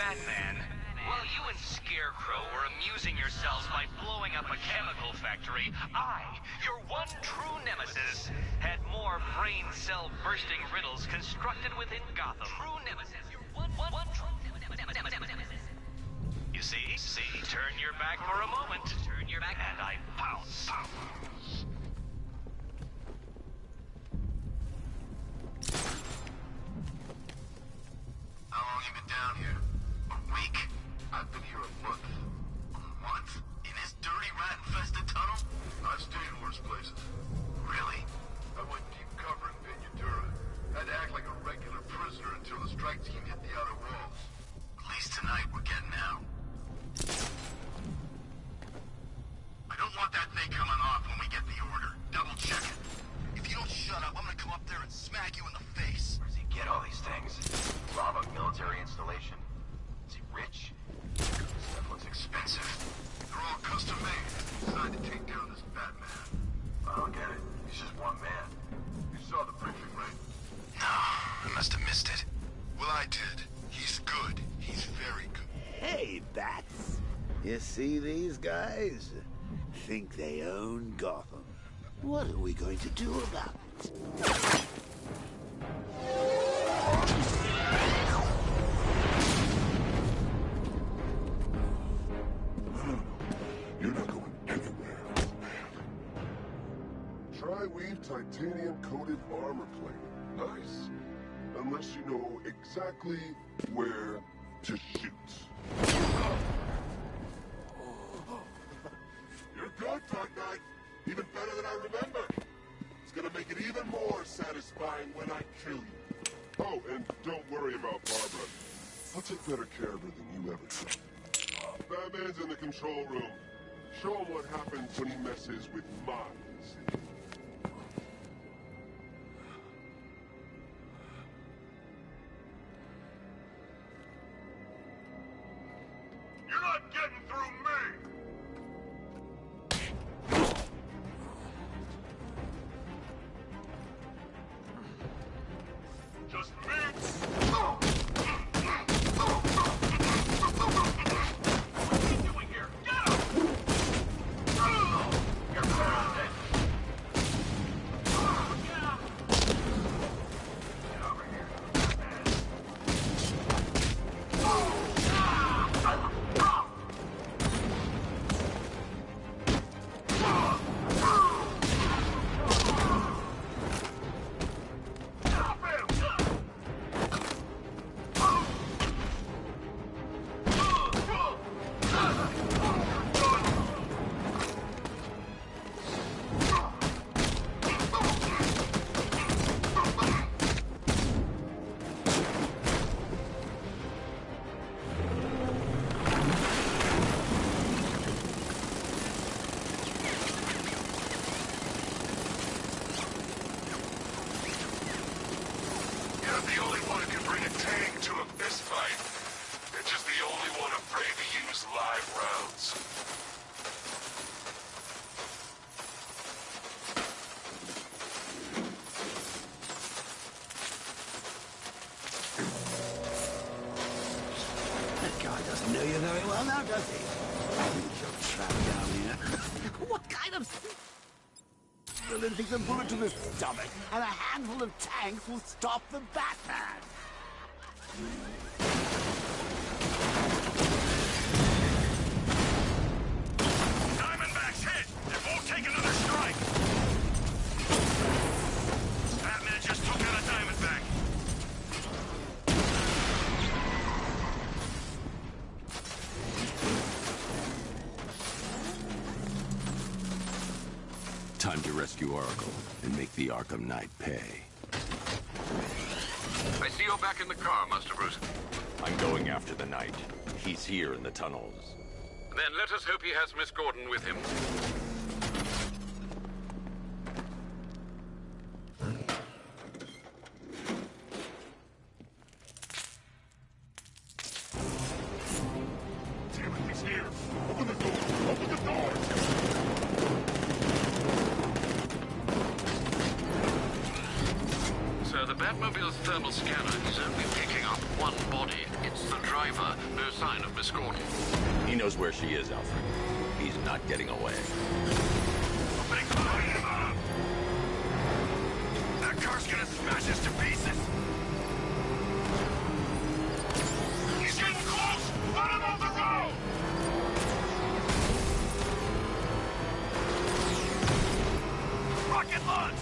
Batman. While you and Scarecrow were amusing yourselves by blowing up a chemical factory, I, your one true nemesis, had more brain cell bursting riddles constructed within Gotham. True nemesis. Your one true nemesis. You see? Turn your back for a moment. Turn your back and I pounce. How long you been down here? A week. I've been here a month. A month? In this dirty, rat-infested tunnel? I've stayed in worse places. Really? I went deep cover in Ventura. Had to act like a regular prisoner until the strike team hit the outer walls. At least tonight we're getting out. I don't want that thing coming off when we get the order. Double check it. If you don't shut up, I'm gonna come up there and smack you in the face. Where does he get all these things? Rob a military installation? Is he rich? Stuff looks expensive. They're all custom made. Designed to take down this Batman. I don't get it. He's just one man. You saw the briefing, right? No, I must have missed it. Well, I did. He's good. He's very good. Hey, Bats. You see these guys? Think they own Gotham. What are we going to do about it? You're not going anywhere, man. Tri-weave titanium-coated armor plate. Nice. Unless you know exactly where to shoot. You're good, Dark Knight. Even better than I remember. It's gonna make it even more satisfying when I kill you. Oh, and don't worry about Barbara. I'll take better care of her than you ever did. Batman's in the control room. Show him what happens when he messes with minds. You're not getting through me! Just me? What are you doing here? Get him! You're grounded! Get out! Get over here. You're the only one who can bring a tank to a fistfight. You're just the only one afraid to use live rounds. That guy doesn't know you very well now, does he? I think you're trapped down here. What kind of... Villain thinks a bullet to the stomach and a handful of tanks will stop the Batman? Diamondback's hit! It won't take another strike! Batman just took out a Diamondback! Time to rescue Oracle and make the Arkham Knight pay. I see you're back in the car, Master Bruce. I'm going after the Knight. He's here in the tunnels. Then let us hope he has Miss Gordon with him. Damn it, he's here! Open the door! Open the door! Sir, the Batmobile's thermal scanner is only picking up one body. It The driver, no sign of Miss Gordon. He knows where she is, Alfred. He's not getting away. That car's gonna smash us to pieces! He's getting close! Let him off the road! Rocket launch!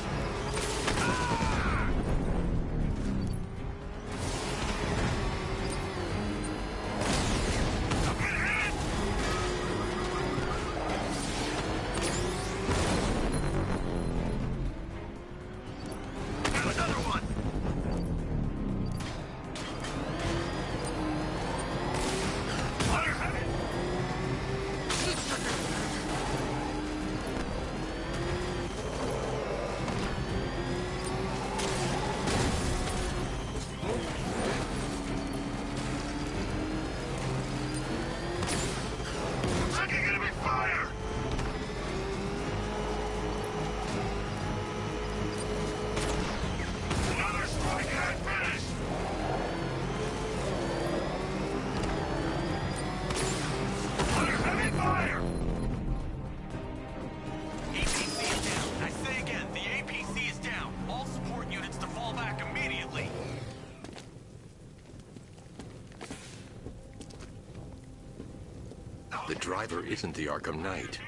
The driver isn't the Arkham Knight,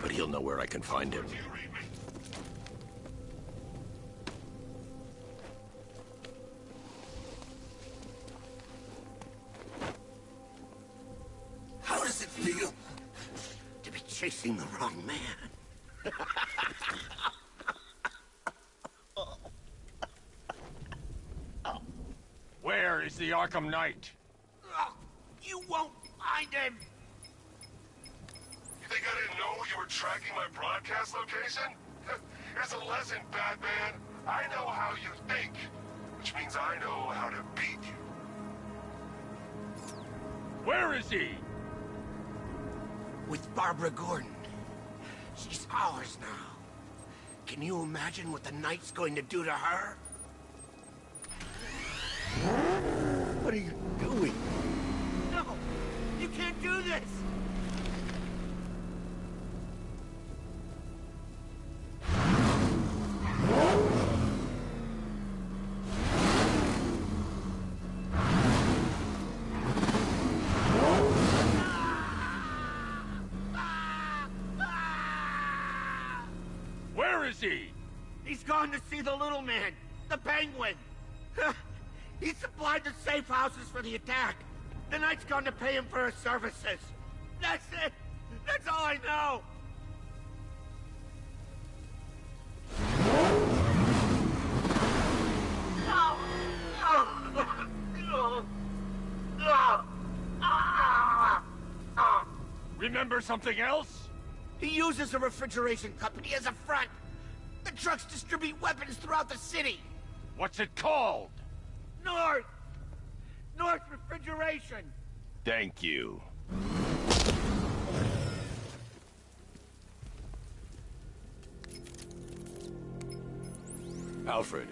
but he'll know where I can find him. How does it feel to be chasing the wrong man? Where is the Arkham Knight? You won't find him! You think I didn't know you were tracking my broadcast location? Here's a lesson, Batman. I know how you think, which means I know how to beat you. Where is he? With Barbara Gordon. She's ours now. Can you imagine what the Knight's going to do to her? What are you doing? No! You can't do this! Where is he? He's gone to see the little man, the Penguin. He supplied the safe houses for the attack. The Knight's gone to pay him for his services. That's it. That's all I know. Remember something else? He uses a refrigeration company as a front. The trucks distribute weapons throughout the city. What's it called? North Refrigeration. Thank you. Alfred,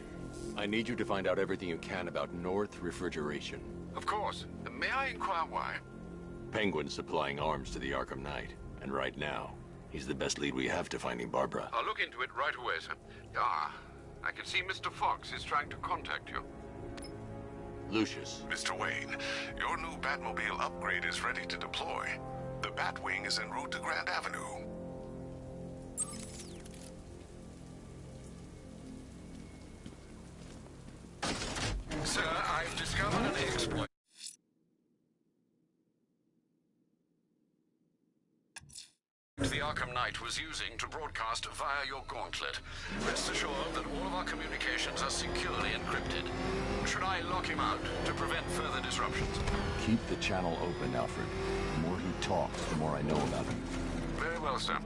I need you to find out everything you can about North Refrigeration. Of course. May I inquire why? Penguin's supplying arms to the Arkham Knight, and right now, he's the best lead we have to finding Barbara. I'll look into it right away, sir. Ah, I can see Mr. Fox is trying to contact you. Lucius. Mr. Wayne, your new Batmobile upgrade is ready to deploy. The Batwing is en route to Grand Avenue. Sir, I've discovered an exploit. The Arkham Knight was using to broadcast via your gauntlet. Rest assured that all of our communications are securely encrypted. Should I lock him out to prevent further disruptions? Keep the channel open, Alfred. The more he talks, the more I know about him. Very well, sir.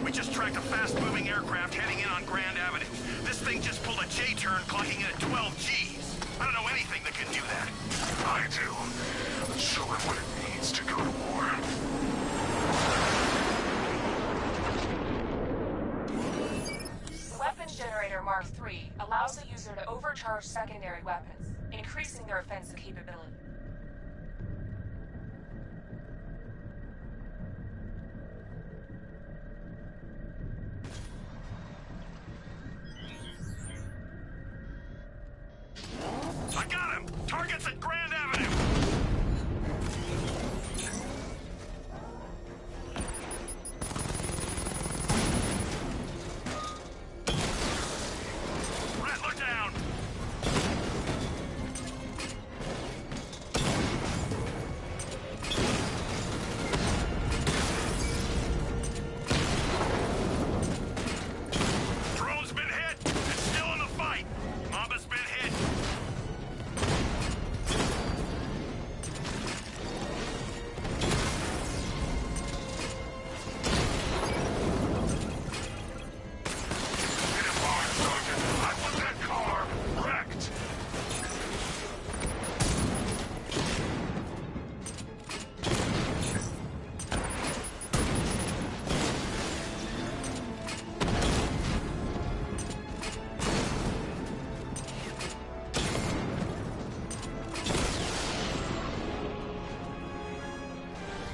We just tracked a fast-moving aircraft heading in on Grand Avenue. This thing just pulled a J-turn, clocking in at 12 Gs. I don't know anything that can do that. I do. Show him what it means to go to war. The Weapons Generator Mark III allows the user to overcharge secondary weapons, increasing their offensive capability. I got him! Target's at Grand Avenue! Rattler down! Drone's been hit! It's still in the fight! Mama's been hit!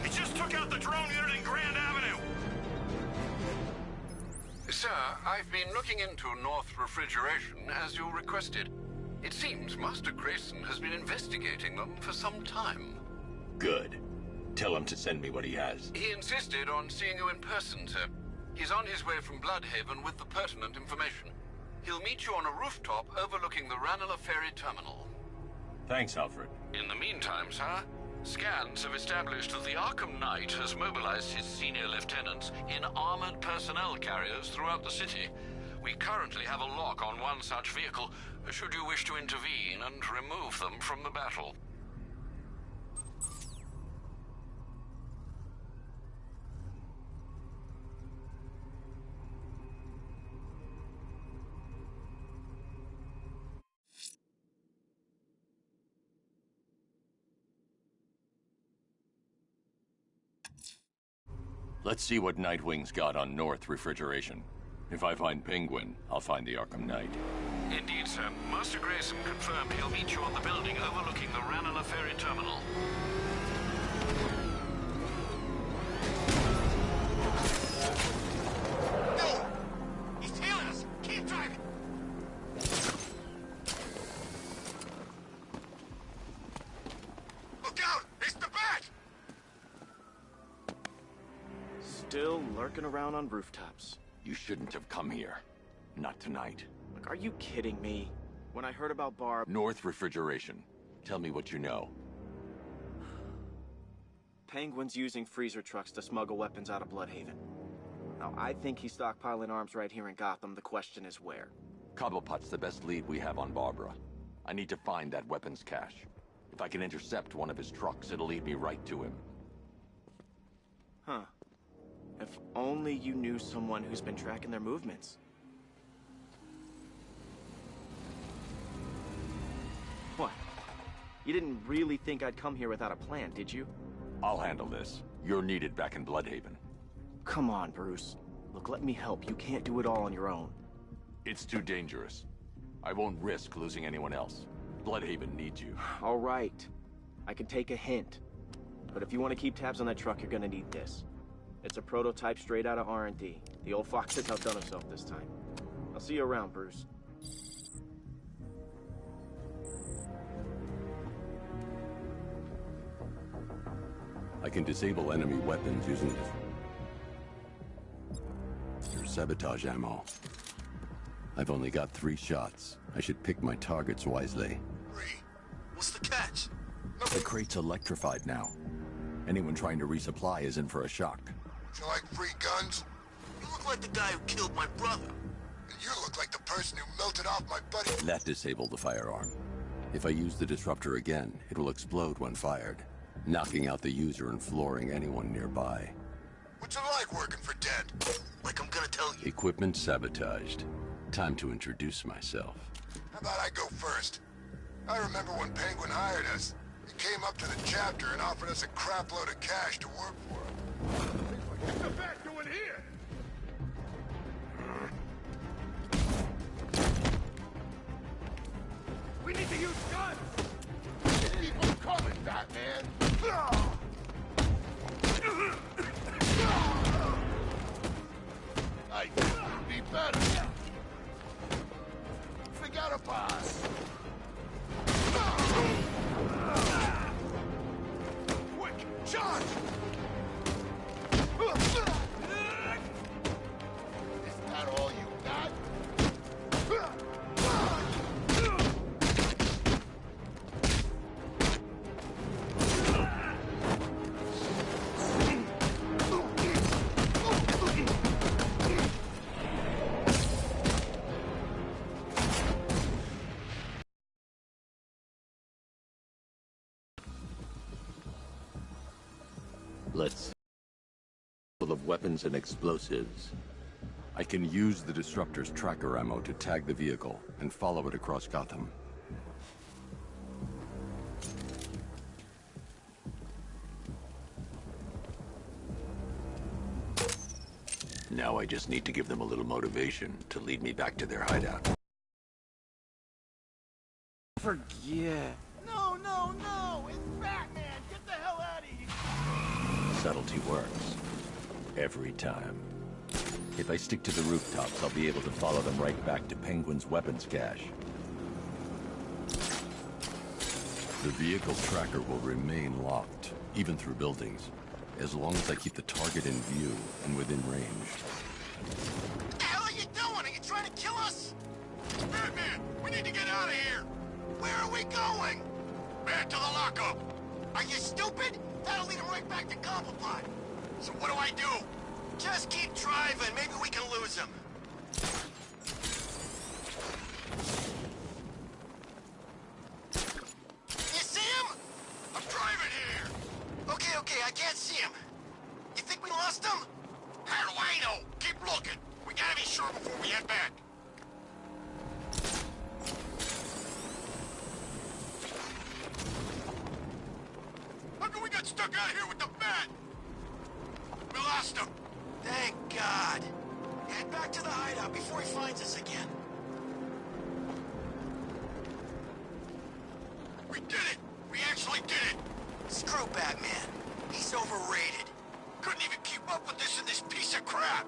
He just took out the drone unit in Grand Avenue! Sir, I've been looking into North Refrigeration as you requested. It seems Master Grayson has been investigating them for some time. Good. Tell him to send me what he has. He insisted on seeing you in person, sir. He's on his way from Bloodhaven with the pertinent information. He'll meet you on a rooftop overlooking the Ranelagh Ferry Terminal. Thanks, Alfred. In the meantime, sir, scans have established that the Arkham Knight has mobilized his senior lieutenants in armored personnel carriers throughout the city. We currently have a lock on one such vehicle, should you wish to intervene and remove them from the battle. Let's see what Nightwing's got on North Refrigeration. If I find Penguin, I'll find the Arkham Knight. Indeed, sir. Master Grayson confirmed he'll meet you on the building overlooking the Ranelagh Ferry Terminal. No! He's tailing us! Keep driving! Look out! It's the Bat! Still lurking around on rooftops. You shouldn't have come here. Not tonight. Look, are you kidding me? When I heard about Barb... North Refrigeration. Tell me what you know. Penguin's using freezer trucks to smuggle weapons out of Bloodhaven. Now, I think he's stockpiling arms right here in Gotham. The question is where. Cobblepot's the best lead we have on Barbara. I need to find that weapons cache. If I can intercept one of his trucks, it'll lead me right to him. Huh. If only you knew someone who's been tracking their movements. What? You didn't really think I'd come here without a plan, did you? I'll handle this. You're needed back in Bloodhaven. Come on, Bruce. Look, let me help. You can't do it all on your own. It's too dangerous. I won't risk losing anyone else. Bloodhaven needs you. All right. I can take a hint. But if you want to keep tabs on that truck, you're gonna need this. It's a prototype straight out of R&D. The old fox has outdone himself this time. I'll see you around, Bruce. I can disable enemy weapons using this. Your sabotage ammo. I've only got 3 shots. I should pick my targets wisely. What's the catch? The crate's electrified now. Anyone trying to resupply is in for a shock. You like free guns? You look like the guy who killed my brother. And you look like the person who melted off my buddy. That disabled the firearm. If I use the disruptor again, it will explode when fired, knocking out the user and flooring anyone nearby. What's it like working for Dent? Like I'm gonna tell you. Equipment sabotaged. Time to introduce myself. How about I go first? I remember when Penguin hired us. He came up to the chapter and offered us a crap load of cash to work for him. What's the bat doing here? We need to use guns! Keep them coming, Batman! I could be better. Forget about us. Quick, charge! Is that all you got? Let's... full of weapons and explosives. I can use the Disruptor's tracker ammo to tag the vehicle and follow it across Gotham. Now I just need to give them a little motivation to lead me back to their hideout. Forget. No, no, no! It's Batman! Get the hell out of here! Subtlety works. Every time. If I stick to the rooftops, I'll be able to follow them right back to Penguin's weapons cache. The vehicle tracker will remain locked, even through buildings, as long as I keep the target in view and within range. What the hell are you doing? Are you trying to kill us? Batman, we need to get out of here! Where are we going? Back to the lockup! Are you stupid? That'll lead him right back to Cobblepot. So what do I do? Just keep driving. Maybe we can lose him. You see him? I'm driving here. Okay, I can't see him. You think we lost him? How do I know? Keep looking. We gotta be sure before we head back. How come we got stuck out here with the bat? We lost him. Thank God. Head back to the hideout before he finds us again. We did it! We actually did it! Screw Batman. He's overrated. Couldn't even keep up with this in this piece of crap.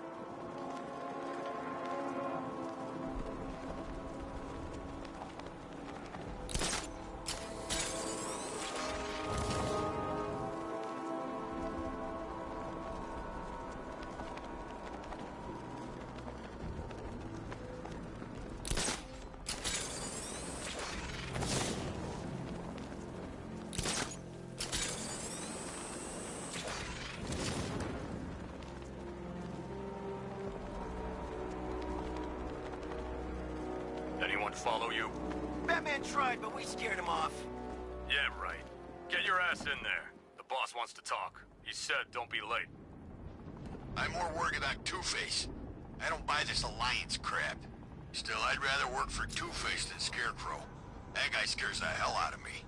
Anyone follow you? Batman tried, but we scared him off. Yeah, right. Get your ass in there. The boss wants to talk. He said don't be late. I'm more worried about Two-Face. I don't buy this alliance crap. Still, I'd rather work for Two-Face than Scarecrow. That guy scares the hell out of me.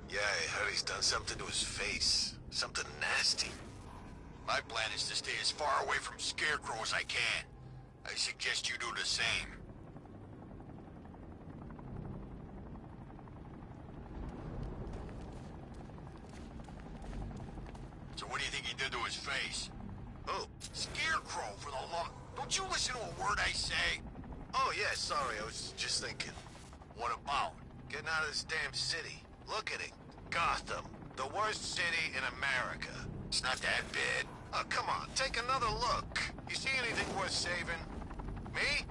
Yeah, I heard he's done something to his face. Something nasty. My plan is to stay as far away from Scarecrow as I can. I suggest you do the same. So what do you think he did to his face? Oh, Scarecrow for the long... Don't you listen to a word I say? Oh, yeah, sorry, I was just thinking. What about? Getting out of this damn city. Look at it. Gotham, the worst city in America. It's not that bad. Oh, come on, take another look. You see anything worth saving? Me?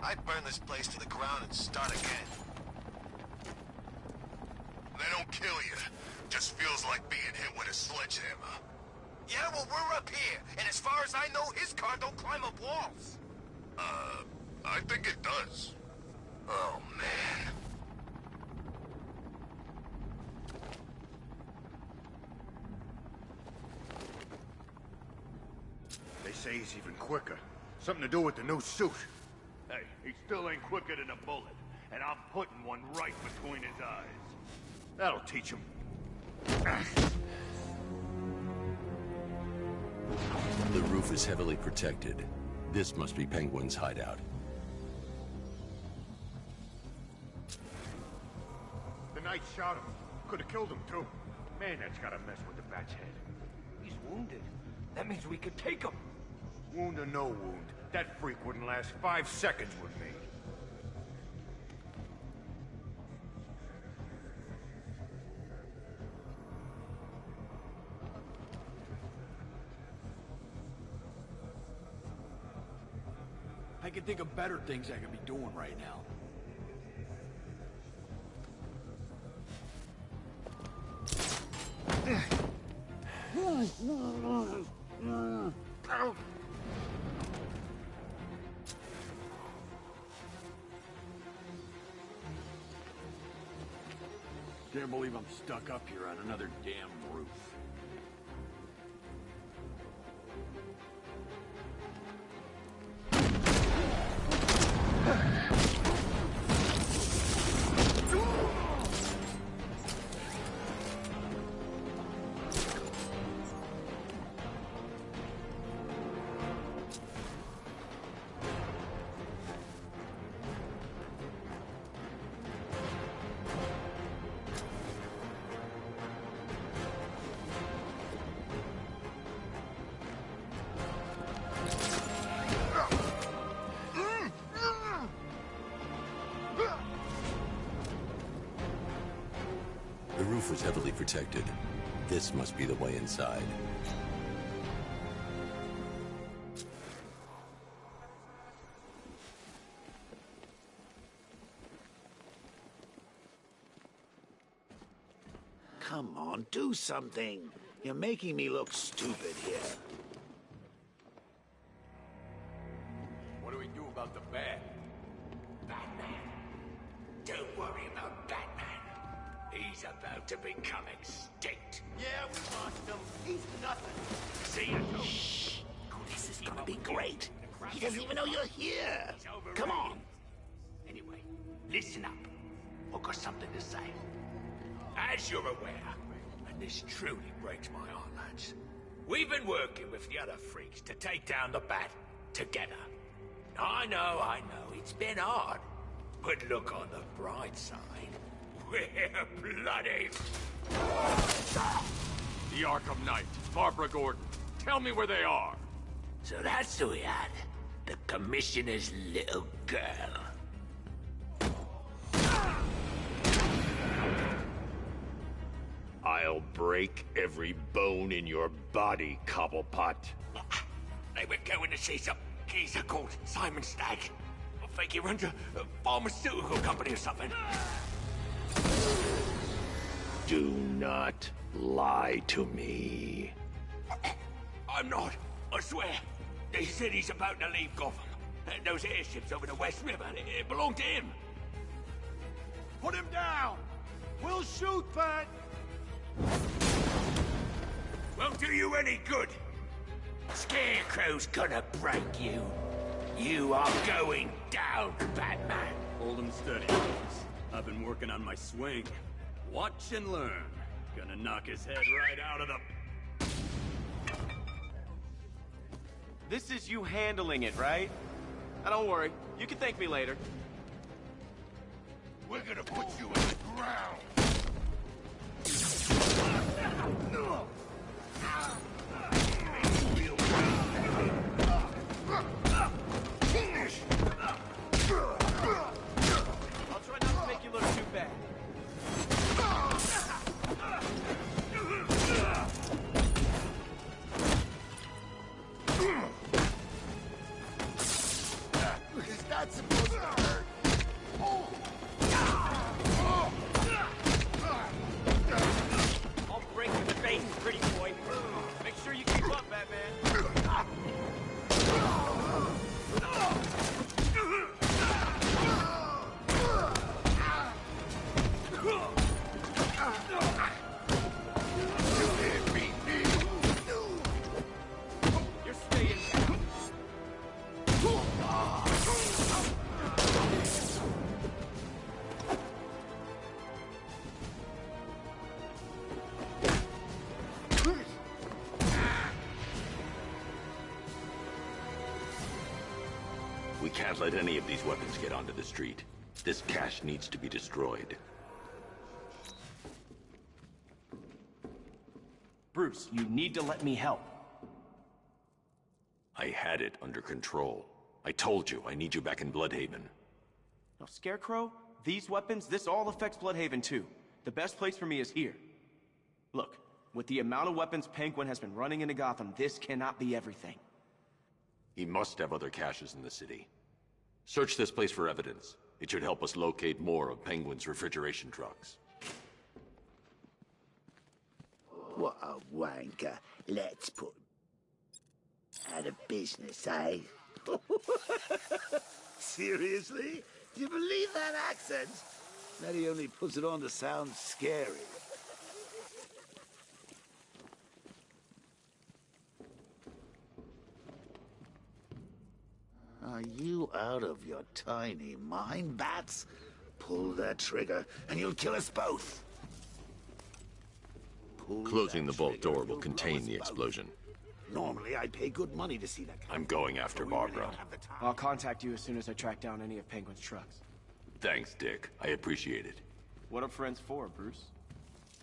I'd burn this place to the ground and start again. They don't kill you. Just feels like being hit with a sledgehammer. Yeah, well, we're up here, and as far as I know, his car don't climb up walls. I think it does. Oh, man. They say he's even quicker. Something to do with the new suit. Hey, he still ain't quicker than a bullet, and I'm putting one right between his eyes. That'll teach him. The roof is heavily protected. This must be Penguin's hideout. The knight shot him. Could have killed him, too. Man, that's gotta mess with the bat's head. He's wounded. That means we could take him. Wound or no wound, that freak wouldn't last 5 seconds with me. I can think of better things I could be doing right now. Can't believe I'm stuck up here on another damn roof. The roof was heavily protected. This must be the way inside. Come on, do something. You're making me look stupid here. What do we do about the bat? Batman. Don't worry about Batman. He's about to become extinct. Yeah, we lost him. He's nothing. See you, Joe. Shh. Oh, this is gonna be great. He doesn't even know you're here. Come on. Anyway, listen up. I've got something to say. As you're aware, and this truly breaks my heart, lads, we've been working with the other freaks to take down the Bat together. I know, it's been hard. But look on the bright side. We're bloody... The Arkham Knight, Barbara Gordon. Tell me where they are. So that's who we had. The Commissioner's little girl. I'll break every bone in your body, Cobblepot. They were going to see some geezer called Simon Stagg. I think he runs a pharmaceutical company or something. Do not lie to me. I'm not, I swear. They said he's about to leave Gotham. Those airships over the West River, it belonged to him. Put him down! We'll shoot, Pat! Won't do you any good. Scarecrow's gonna break you. You are going down, Batman. Hold him steady, boys. I've been working on my swing. Watch and learn. Gonna knock his head right out of the... This is you handling it, right? Now, don't worry. You can thank me later. We're gonna put you on the ground. I'll try not to make you look too bad. Is that supposed to hurt? I'll break you in the face, pretty boy. Make sure you keep up, Batman. You're staying down. We can't let any of these weapons get onto the street. This cache needs to be destroyed. Bruce, you need to let me help. I had it under control. I told you, I need you back in Bloodhaven. Now, Scarecrow, these weapons, this all affects Bloodhaven too. The best place for me is here. Look, with the amount of weapons Penguin has been running into Gotham, this cannot be everything. He must have other caches in the city. Search this place for evidence. It should help us locate more of Penguin's refrigeration trucks. What a wanker. Let's put out of business, eh? Seriously? Do you believe that accent? That he only puts it on to sound scary. Are you out of your tiny mind, Bats? Pull that trigger, and you'll kill us both. Closing the vault door will contain the explosion. Normally, I pay good money to see that. I'm going after Barbara. I'll contact you as soon as I track down any of Penguin's trucks. Thanks, Dick. I appreciate it. What are friends for, Bruce?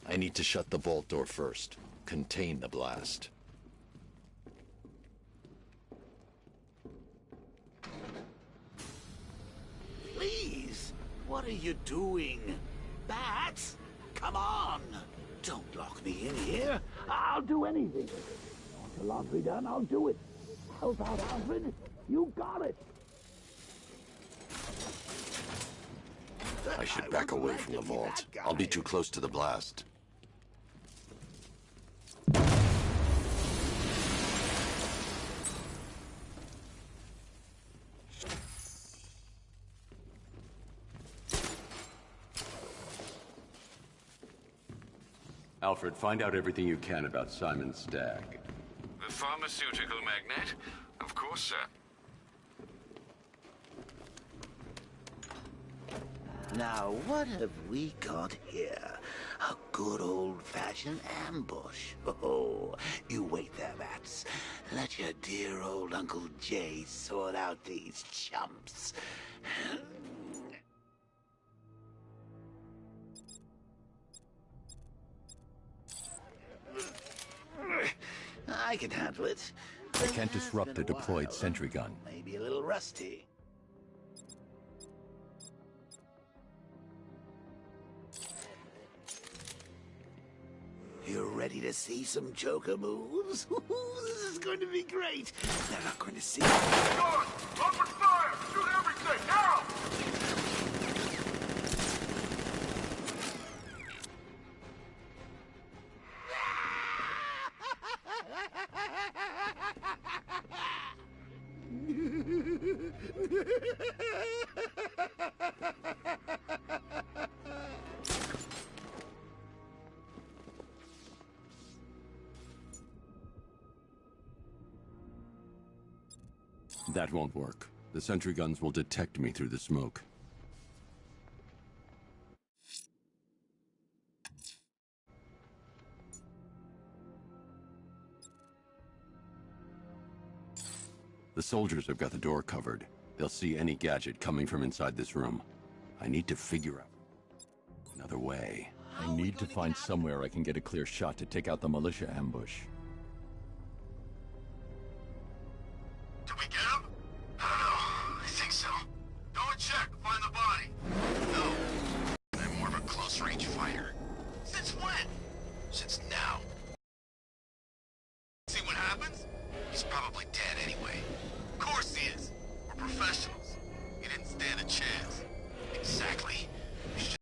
I need to shut the vault door first. Contain the blast. Please, what are you doing? Bats, come on! Don't lock me in here. I'll do anything. Want the laundry done? I'll do it. Help out, Alfred. You got it. I should back away from the vault. I'll be too close to the blast. Alfred, find out everything you can about Simon Stagg. The pharmaceutical magnate? Of course, sir. Now, what have we got here? A good old-fashioned ambush. Oh, you wait there, Bats. Let your dear old Uncle Jay sort out these chumps. I can handle it. I can't disrupt a deployed sentry gun. Maybe a little rusty. You ready to see some Joker moves? This is going to be great. They're not going to see it. Guard! Open fire! Shoot everything! Now! That won't work. The sentry guns will detect me through the smoke. The soldiers have got the door covered. They'll see any gadget coming from inside this room. I need to figure out another way. I need to find somewhere I can get a clear shot to take out the militia ambush. Did we get him? I don't know. I think so. Go and check. Find the body. No. I'm more of a close-range fighter. Since when? Since now. See what happens? He's probably dead anyway. Of course he is. We're professionals. He didn't stand a chance. Exactly. You should...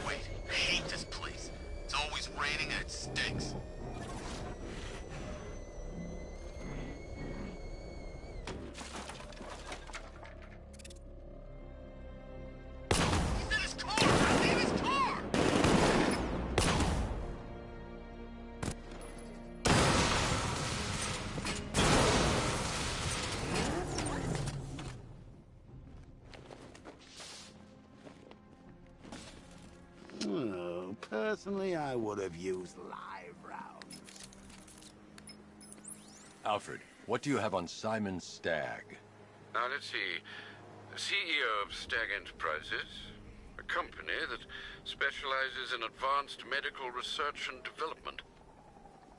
Wait, I hate this place. It's always raining and it stinks. He's in his car! I leave his car! Oh, personally, I would have used live rounds. Alfred, What do you have on Simon Stagg? Now, let's see. CEO of Stagg Enterprises, a company that specializes in advanced medical research and development.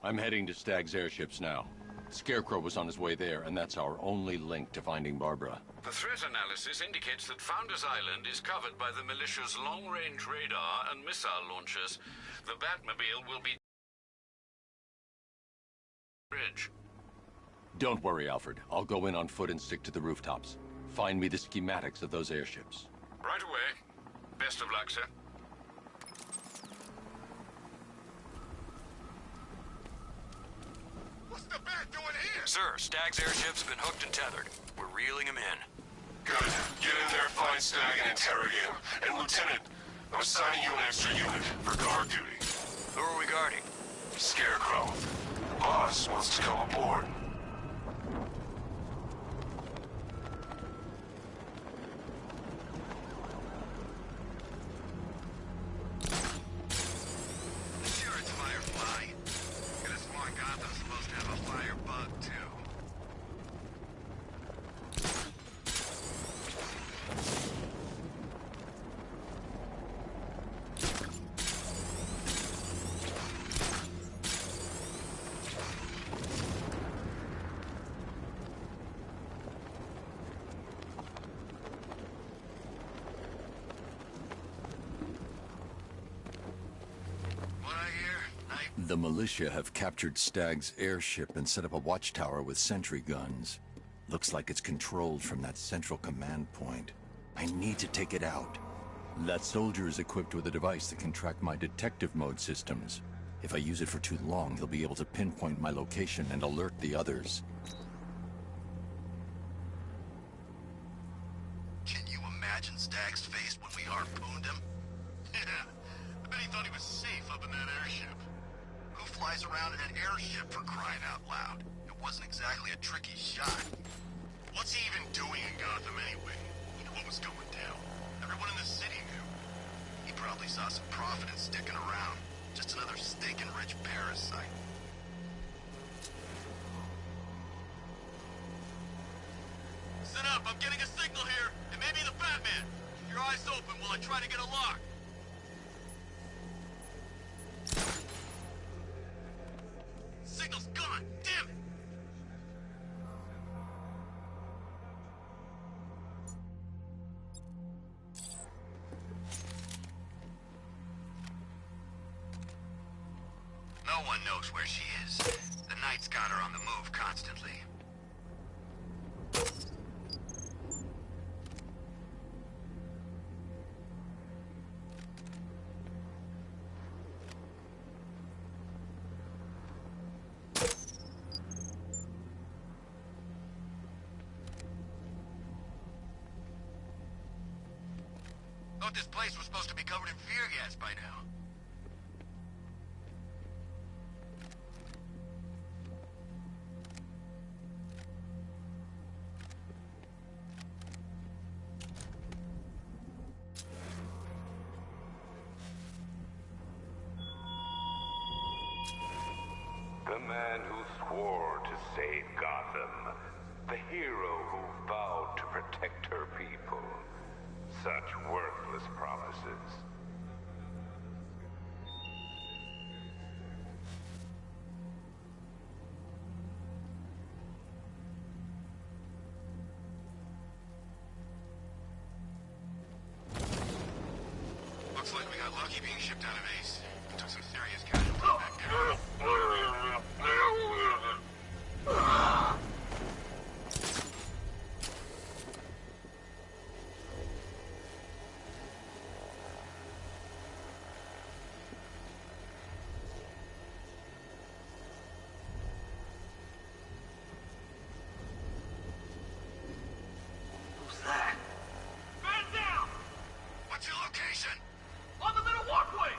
I'm heading to Stagg's airships now. Scarecrow was on his way there, and that's our only link to finding Barbara. The threat analysis indicates that Founders Island is covered by the militia's long-range radar and missile launchers. The Batmobile will be... bridge. Don't worry, Alfred. I'll go in on foot and stick to the rooftops. Find me the schematics of those airships. Right away. Best of luck, sir. What's the Bat doing here? Sir, Stagg's airship's been hooked and tethered. We're reeling him in. Good. Get in there, find Stagg, and interrogate him. And Lieutenant, I'm assigning you an extra unit for guard duty. Who are we guarding? Scarecrow. Boss wants to come aboard. Sure, it's Firefly. Could have sworn Gotham's supposed to have a fire bug, too. The militia have captured Stagg's airship and set up a watchtower with sentry guns. Looks like it's controlled from that central command point. I need to take it out. That soldier is equipped with a device that can track my detective mode systems. If I use it for too long, he'll be able to pinpoint my location and alert the others. Can you imagine Stagg's face when we harpooned him? Yeah, I bet he thought he was safe up in that airship. Who flies around in an airship, for crying out loud? It wasn't exactly a tricky shot. What's he even doing in Gotham anyway? He knew what was going down. Everyone in the city knew. He probably saw some profit in sticking around. Just another stinking-rich parasite. Set up! I'm getting a signal here! It may be the Batman! Keep your eyes open while I try to get a lock! Signal's gone! Damn it! No one knows where she is. The Knight's got her on the move constantly. Thought this place was supposed to be covered in fear gas by now. The man who swore to save Gotham. The hero who vowed to protect her people. Such worthless promises. Looks like we got lucky being shipped out of Ace. Took some serious casualties back there. Who's that? Man down! What's your location? On the middle walkway!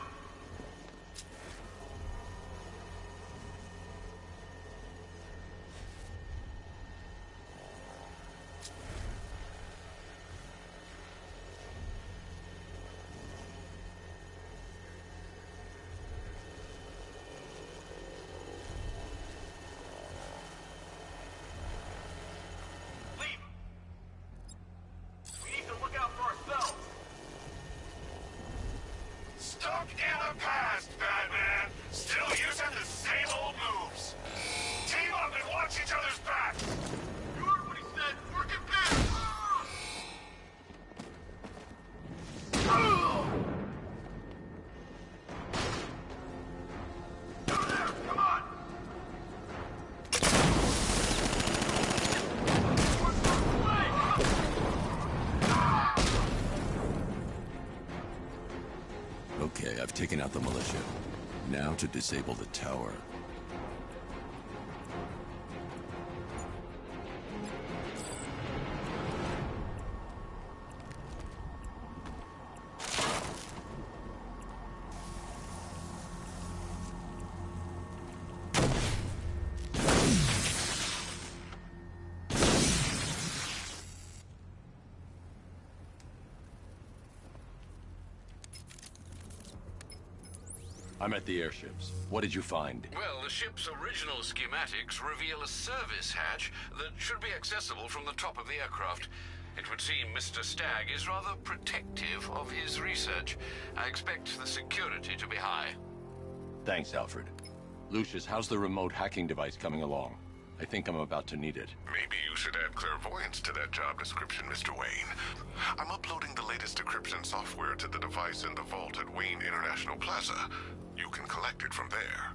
out the militia. Now to disable the tower. I'm at the airships. What did you find? Well, the ship's original schematics reveal a service hatch that should be accessible from the top of the aircraft. It would seem Mr. Stagg is rather protective of his research. I expect the security to be high. Thanks, Alfred. Lucius, how's the remote hacking device coming along? I think I'm about to need it. Maybe you should add clairvoyance to that job description, Mr. Wayne. I'm uploading the latest decryption software to the device in the vault at Wayne International Plaza. You can collect it from there.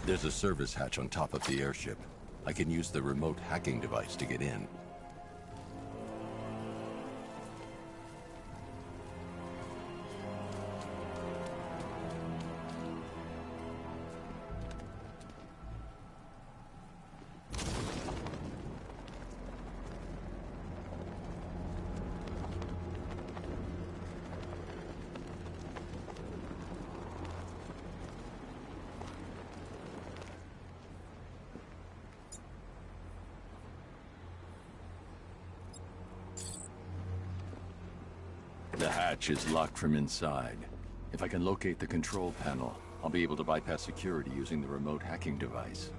There's a service hatch on top of the airship. I can use the remote hacking device to get in. The hatch is locked from inside. If I can locate the control panel, I'll be able to bypass security using the remote hacking device.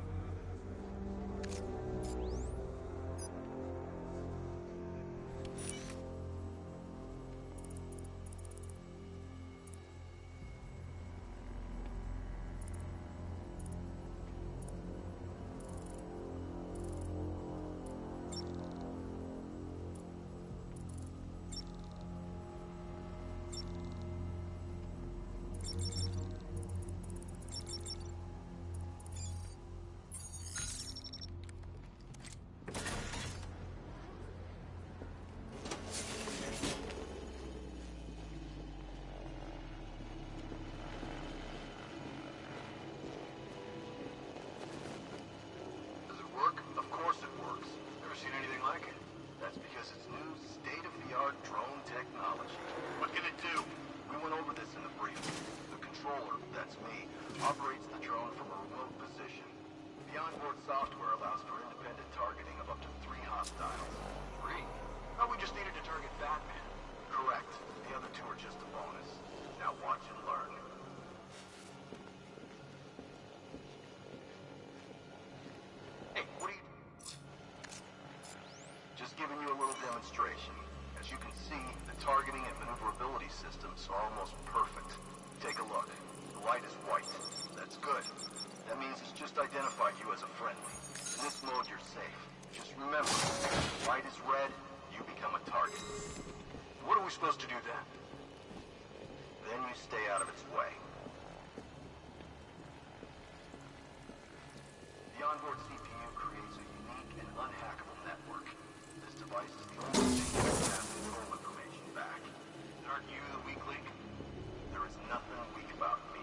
Giving you a little demonstration. As you can see, the targeting and maneuverability systems are almost perfect. Take a look. The light is white. That's good. That means it's just identified you as a friendly. In this mode, you're safe. Just remember, if the light is red, you become a target. What are we supposed to do then? Then you stay out of its way. The onboard CPU creates a unique and unhackable network. This device is the only thing that has control information back. Aren't you the weak link? There is nothing weak about me.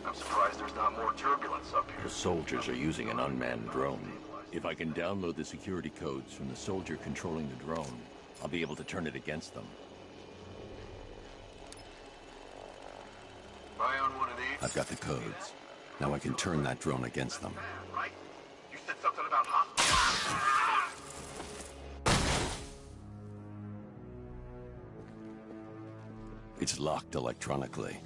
I'm surprised there's not more turbulence up here. The soldiers are using an unmanned drone. If I can download the security codes from the soldier controlling the drone, I'll be able to turn it against them. Buy on one of these? I've got the codes. Now I can turn that drone against them. Right? You said something about hot. It's locked electronically.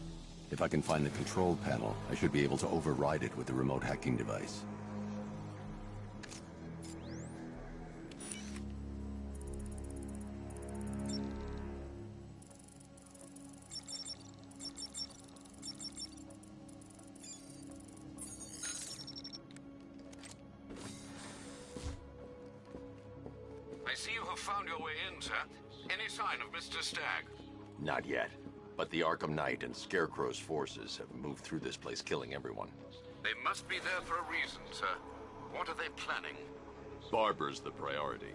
If I can find the control panel, I should be able to override it with the remote hacking device. I see you have found your way in, sir. Any sign of Mr. Stagg? Not yet. But the Arkham Knight and Scarecrow's forces have moved through this place, killing everyone. They must be there for a reason, sir. What are they planning? Barbara's the priority.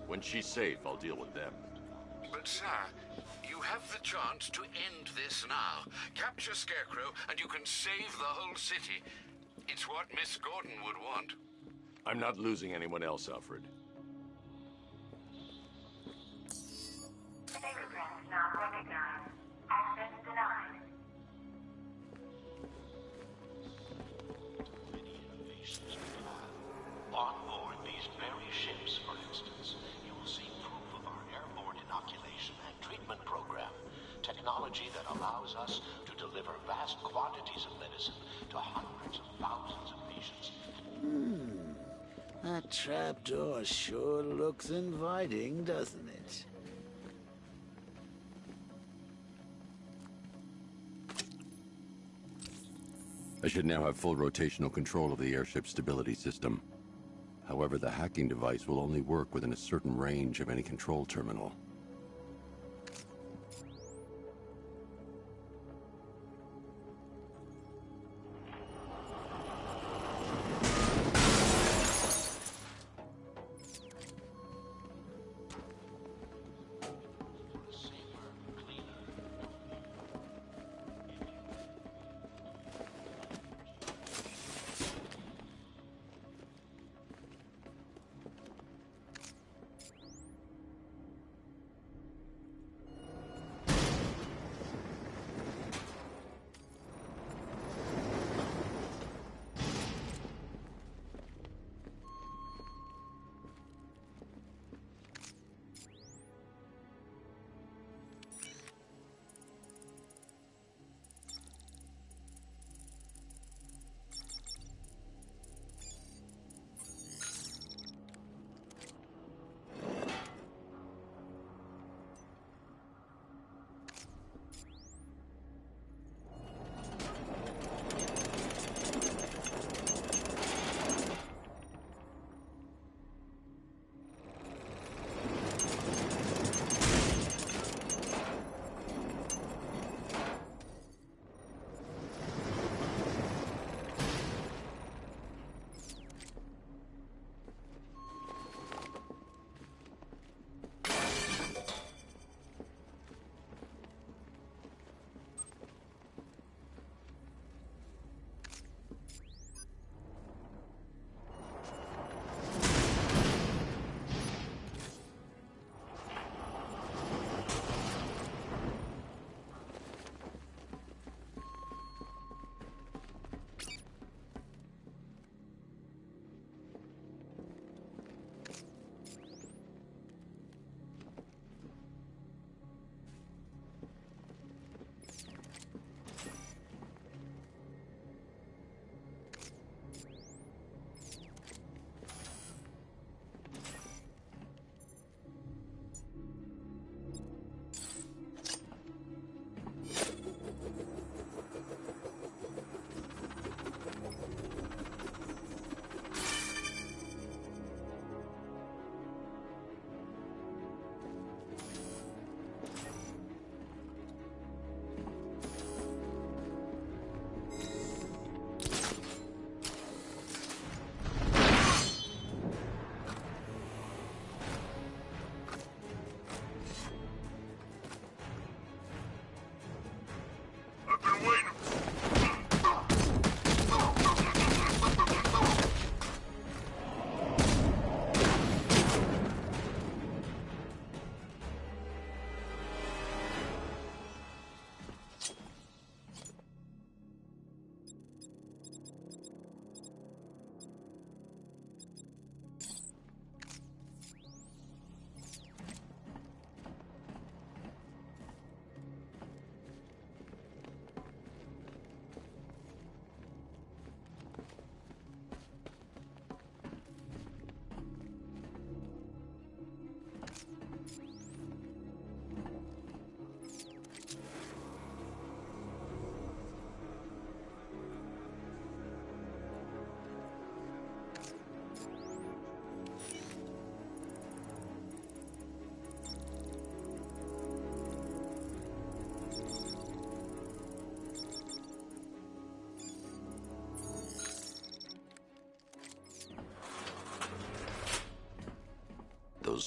When she's safe, I'll deal with them. But, sir, you have the chance to end this now. Capture Scarecrow, and you can save the whole city. It's what Miss Gordon would want. I'm not losing anyone else, Alfred. Fingerprints not recognized. Access denied. On board these very ships, for instance, you will see proof of our airborne inoculation and treatment program. Technology that allows us to deliver vast quantities of medicine to hundreds of thousands of patients. That trapdoor sure looks inviting, doesn't it? I should now have full rotational control of the airship's stability system. However, the hacking device will only work within a certain range of any control terminal.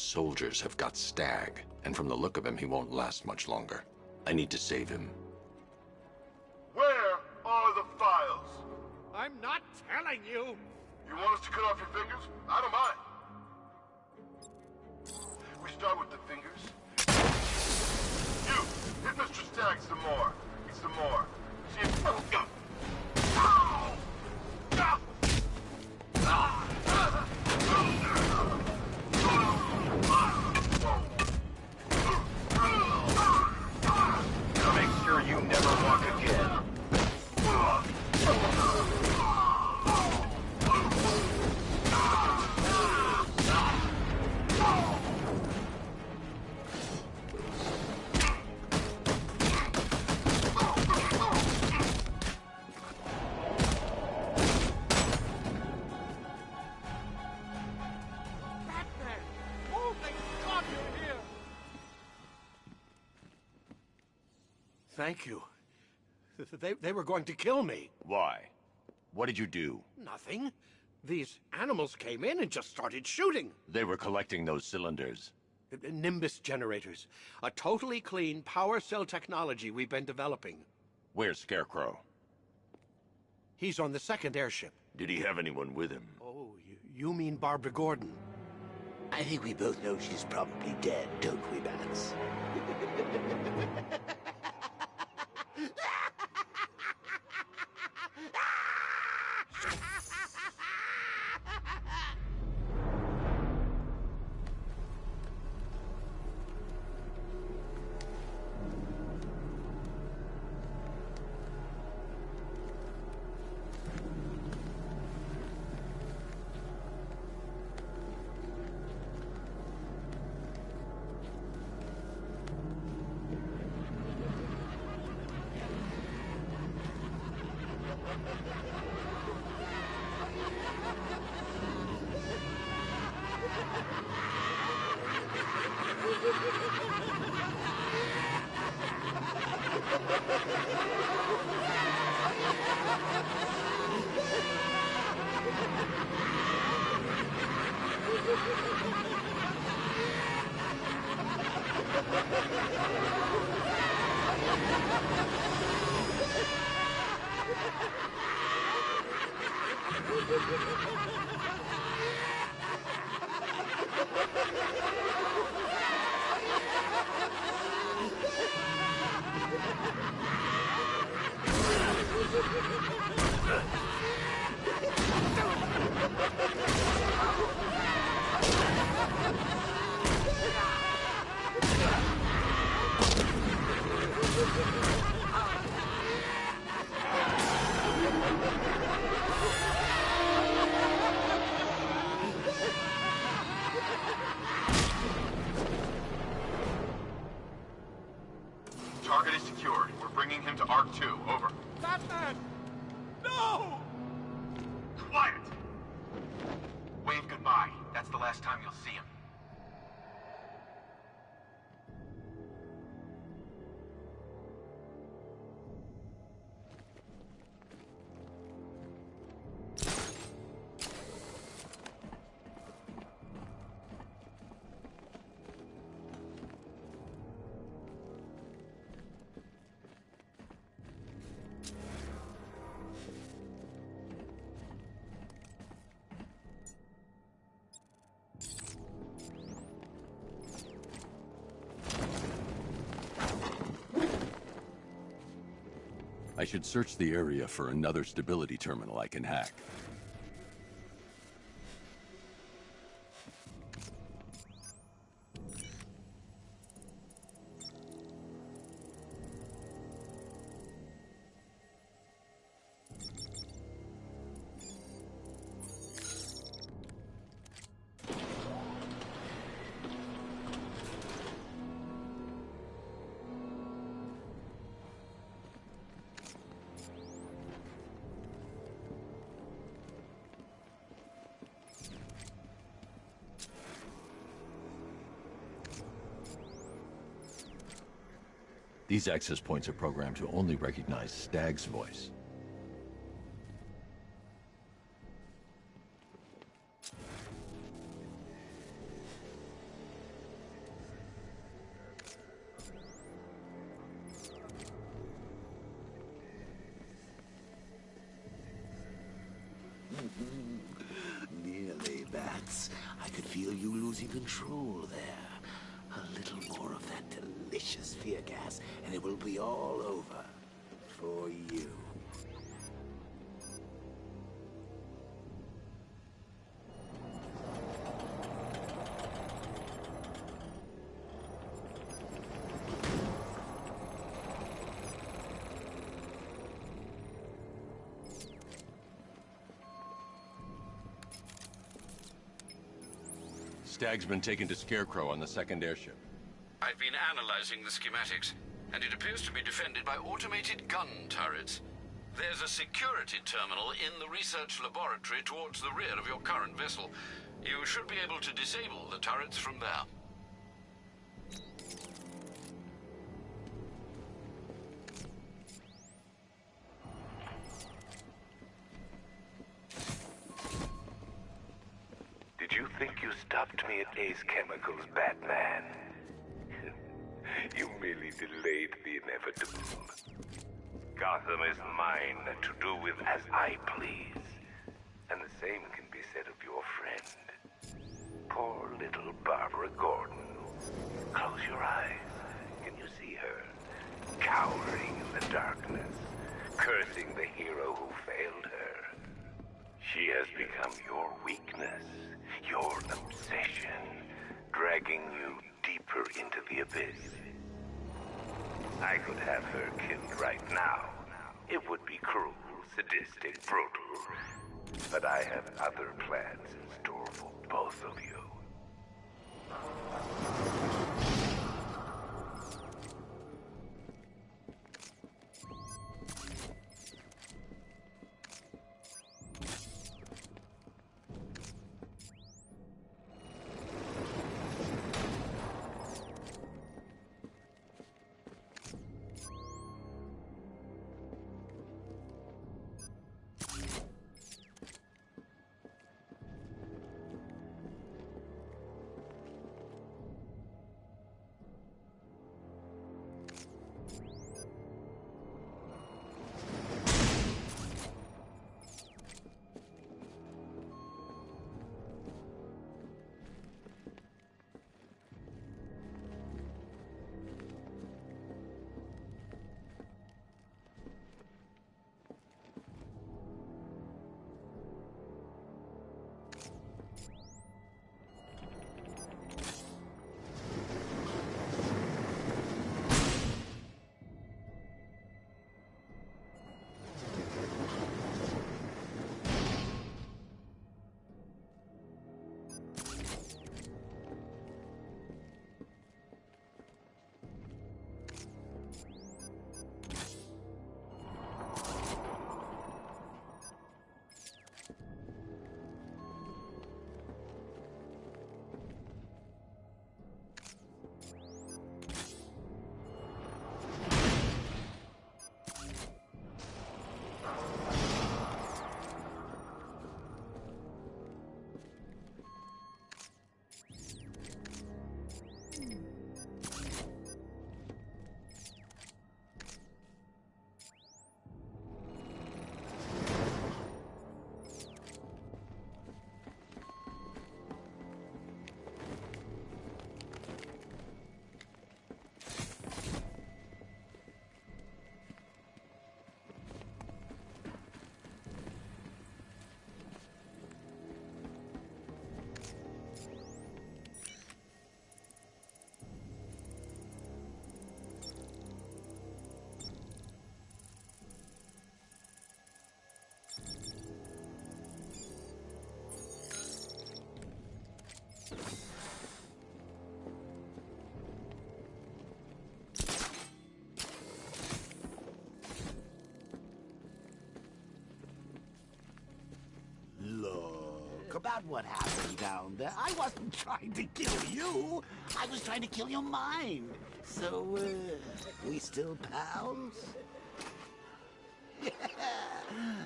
soldiers have got Stag, and from the look of him, he won't last much longer. I need to save him. Where are the files? I'm not telling you! You want us to cut off your fingers? I don't mind. We start with the fingers. You, hit Mr. Stagg some more. Some more. See if... Now make sure you never walk again. Thank you. They were going to kill me. Why? What did you do? Nothing. These animals came in and just started shooting. They were collecting those cylinders. Nimbus generators. A totally clean power cell technology we've been developing. Where's Scarecrow? He's on the second airship. Did he have anyone with him? Oh, you mean Barbara Gordon? I think we both know she's probably dead, don't we, Bats? Target is secured. We're bringing him to Arc 2. Over. Batman! No! Quiet! Wave goodbye. That's the last time you'll see him. I should search the area for another stability terminal I can hack. These access points are programmed to only recognize Stagg's voice. nuts. I could feel you losing control there. A little more of that delicious fear gas, and it will be all over. For you. Stag's been taken to Scarecrow on the second airship. I've been analyzing the schematics, and it appears to be defended by automated gun turrets. There's a security terminal in the research laboratory towards the rear of your current vessel. You should be able to disable the turrets from there. Did you think you stopped me at Ace Chemicals, Batman? You merely delayed the inevitable. Gotham is mine to do with as I please. And the same can be said of your friend. Poor little Barbara Gordon. Close your eyes. Can you see her? Cowering in the darkness, cursing the hero who failed her. She has become your weakness, your obsession, dragging you deeper into the abyss. I could have her killed right now. It would be cruel, sadistic, brutal. But I have other plans in store for both of you. About what happened down there. I wasn't trying to kill you. I was trying to kill your mind. So, we still pals? Yeah.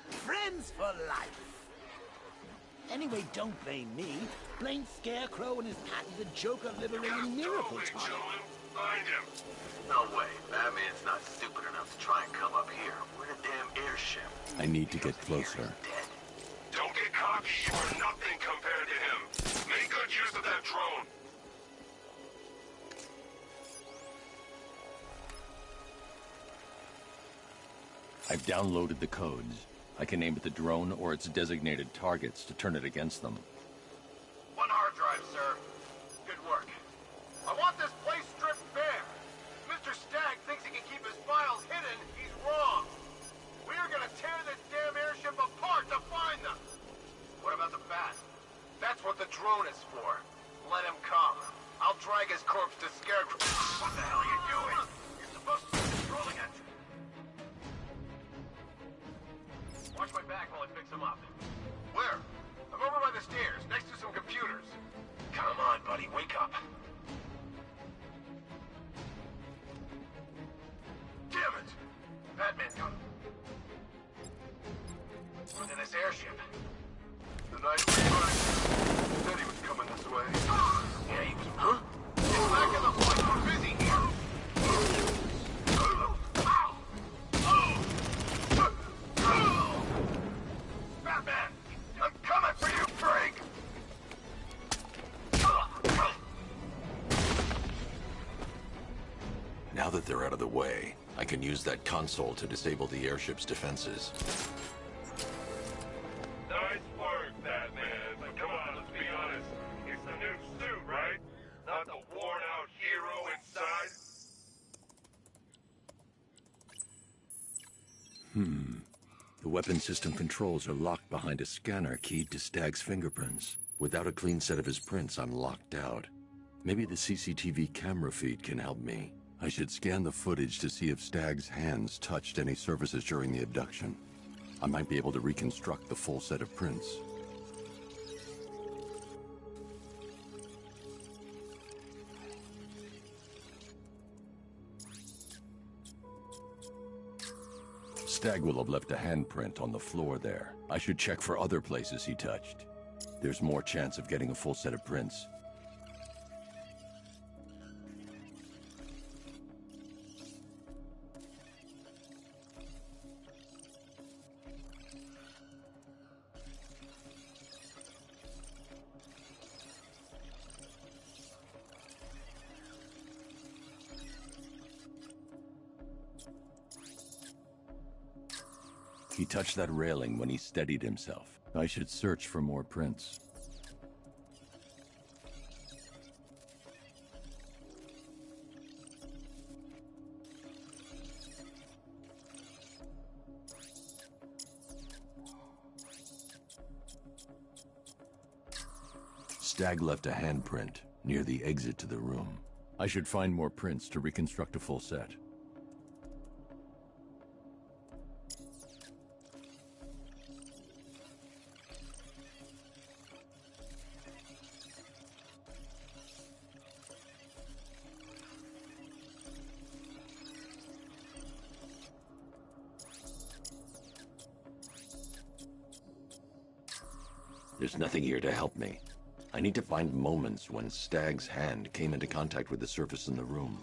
Friends for life. Anyway, don't blame me. Blame Scarecrow and his patented Joker liberating miracle time. Find him. No way. Batman's not stupid enough to try and come up here. We're in a damn airship. I need to get closer. Don't get cocky. You are nothing compared to him. rest of that drone. I've downloaded the codes. I can aim at the drone or its designated targets to turn it against them. One hard drive, sir. Good work. I want this place stripped bare. Mr. Stagg thinks he can keep his files hidden. He's wrong. We are gonna tear this damn airship apart to find them. What about the bat? That's what the drone is for. Let him come. I'll drag his corpse to Scarecrow. What the hell are you doing? You're supposed to be controlling it. Watch my back while I fix him up. Where? I'm over by the stairs, next to some computers. Come on, buddy, wake up. Damn it! Batman got him. In this airship. The night was fine. Said he was coming this way. Yeah, he was. Huh? Get back in the fight. We're busy here. Batman! I'm coming for you, freak! Now that they're out of the way, I can use that console to disable the airship's defenses. Nice work, Batman. But come on, let's be honest. It's the new suit, right? Not the worn-out hero inside? The weapon system controls are locked behind a scanner keyed to Stagg's fingerprints. Without a clean set of his prints, I'm locked out. Maybe the CCTV camera feed can help me. I should scan the footage to see if Stagg's hands touched any surfaces during the abduction. I might be able to reconstruct the full set of prints. Stagg will have left a handprint on the floor there. I should check for other places he touched. There's more chance of getting a full set of prints. He touched that railing when he steadied himself. I should search for more prints. Stagg left a handprint near the exit to the room. I should find more prints to reconstruct a full set. There's nothing here to help me. I need to find moments when Stagg's hand came into contact with the surface in the room.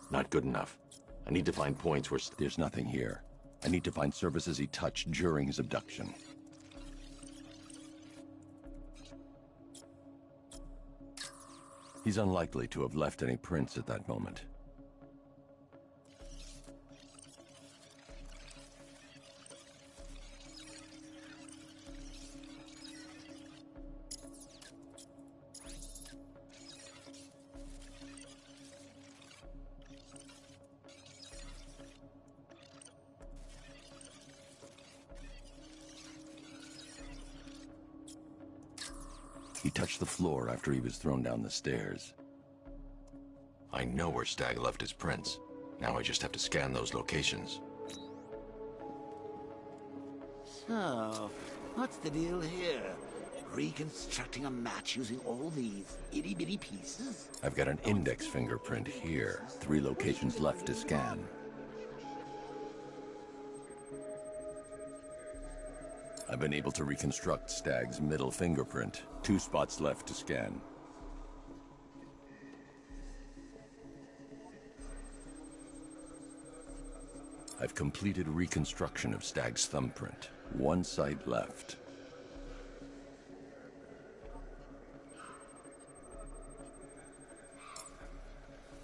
Not good enough. I need to find points where there's nothing here. I need to find surfaces he touched during his abduction. He's unlikely to have left any prints at that moment. He touched the floor after he was thrown down the stairs. I know where Stagg left his prints. Now I just have to scan those locations. So, what's the deal here? Reconstructing a match using all these itty-bitty pieces? I've got an index fingerprint here. 3 locations left to scan. I've been able to reconstruct Stag's middle fingerprint. 2 spots left to scan. I've completed reconstruction of Stag's thumbprint. 1 site left.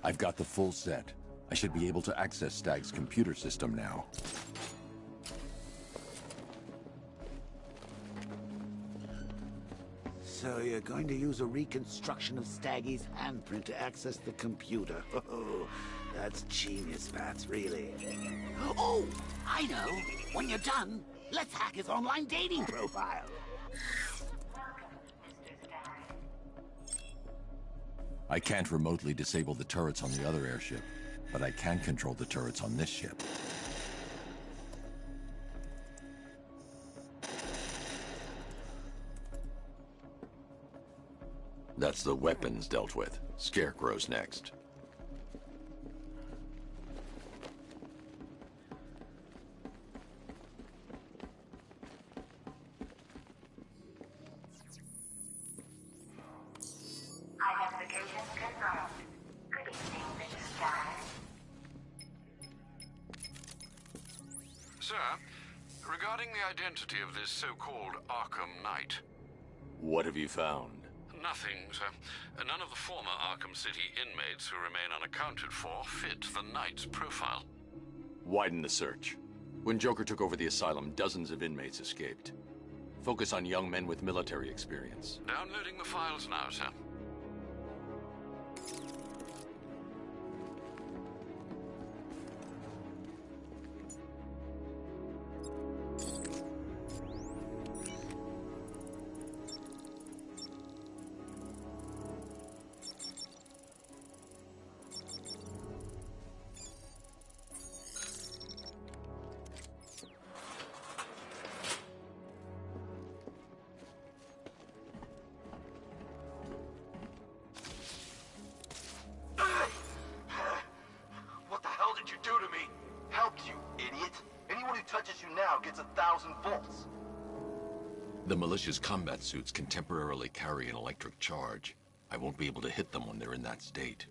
I've got the full set. I should be able to access Stag's computer system now. So you're going to use a reconstruction of Staggy's handprint to access the computer. Oh, that's genius, Bats, really. Oh, I know. When you're done, let's hack his online dating profile. I can't remotely disable the turrets on the other airship, but I can control the turrets on this ship. That's the weapons dealt with. Scarecrow's next. Identification confirmed. Good evening, Mrs. Stagg. Sir, regarding the identity of this so-called Arkham Knight. What have you found? Nothing, sir. None of the former Arkham City inmates who remain unaccounted for fit the Knight's profile. Widen the search. When Joker took over the asylum, dozens of inmates escaped. Focus on young men with military experience. Downloading the files now, sir. What the hell did you do to me? Helped you, idiot. Anyone who touches you now gets 1,000 volts. The militia's combat suits can temporarily carry an electric charge. I won't be able to hit them when they're in that state.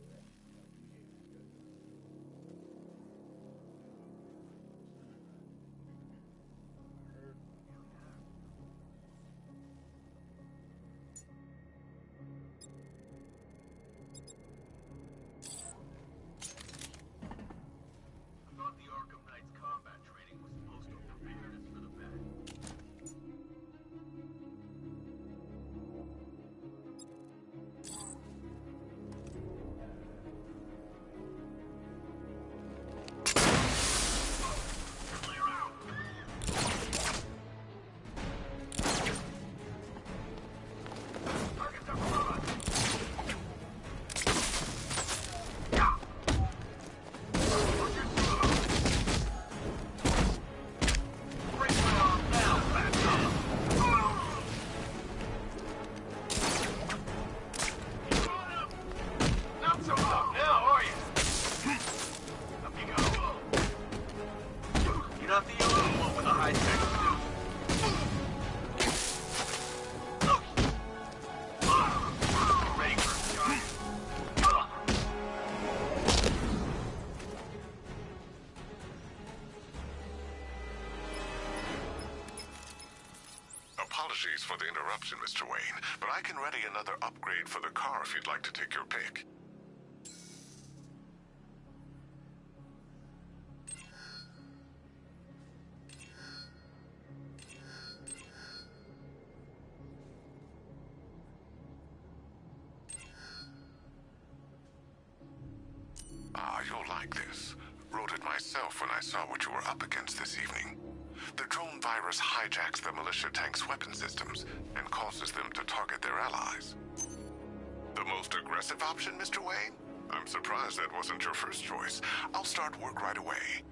Apologies for the interruption, Mr. Wayne, but I can ready another upgrade for the car if you'd like to take your pick. Ah, you'll like this. Wrote it myself when I saw what you were up against this evening. The drone virus hijacks the militia tank's weapon systems and causes them to target their allies. The most aggressive option, Mr. Wayne? I'm surprised that wasn't your first choice. I'll start work right away.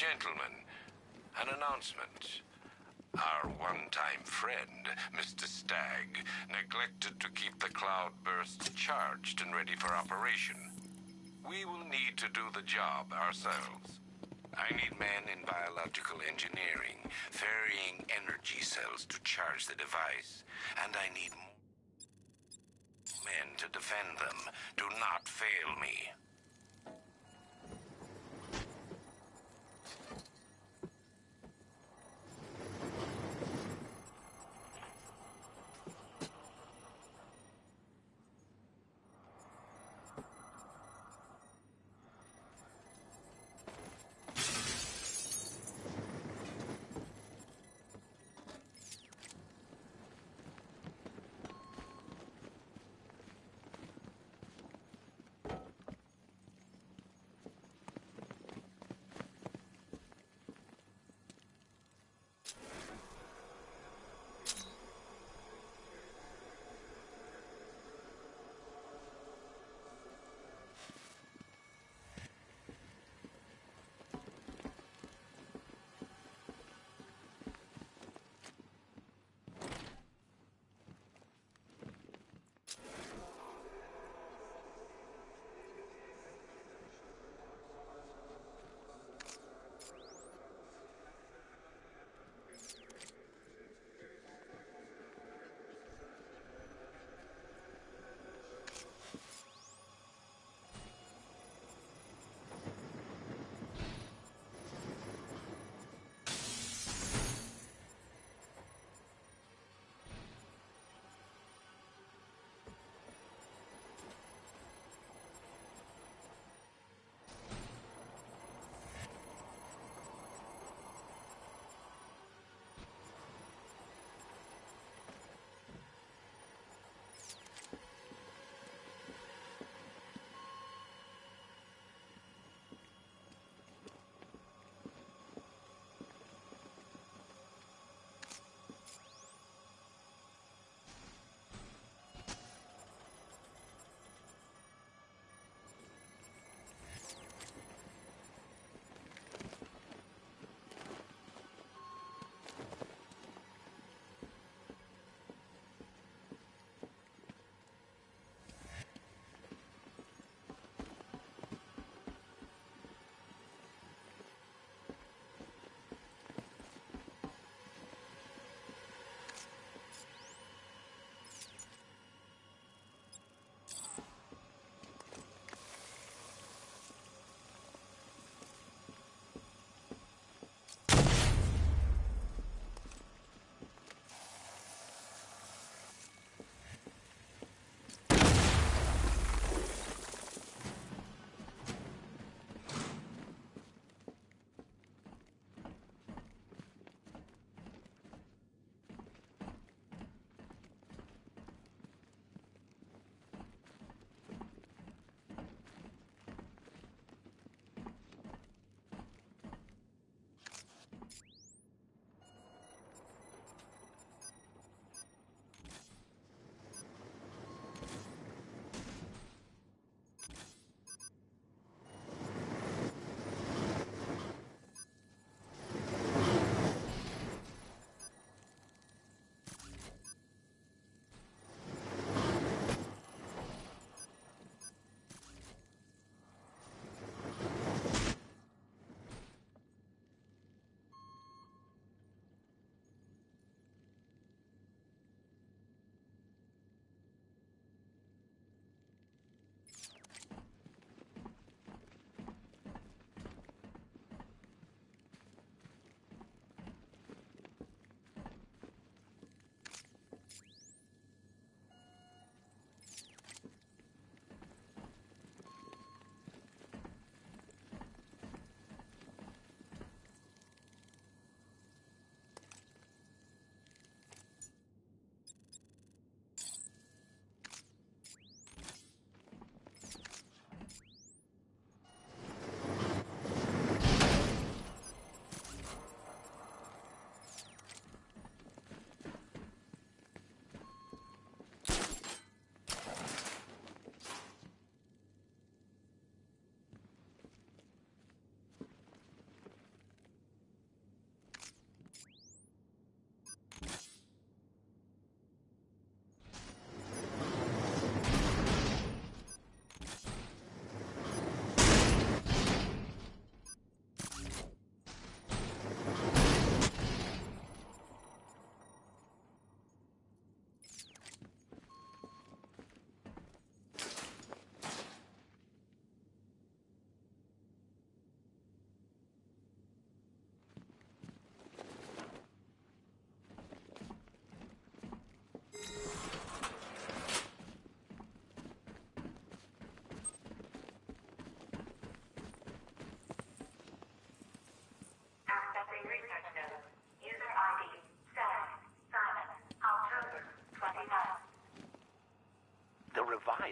Gentlemen, an announcement. Our one-time friend, Mr. Stagg, neglected to keep the cloudbursts charged and ready for operation. We will need to do the job ourselves. I need men in biological engineering, ferrying energy cells to charge the device, and I need more men to defend them. Do not fail me.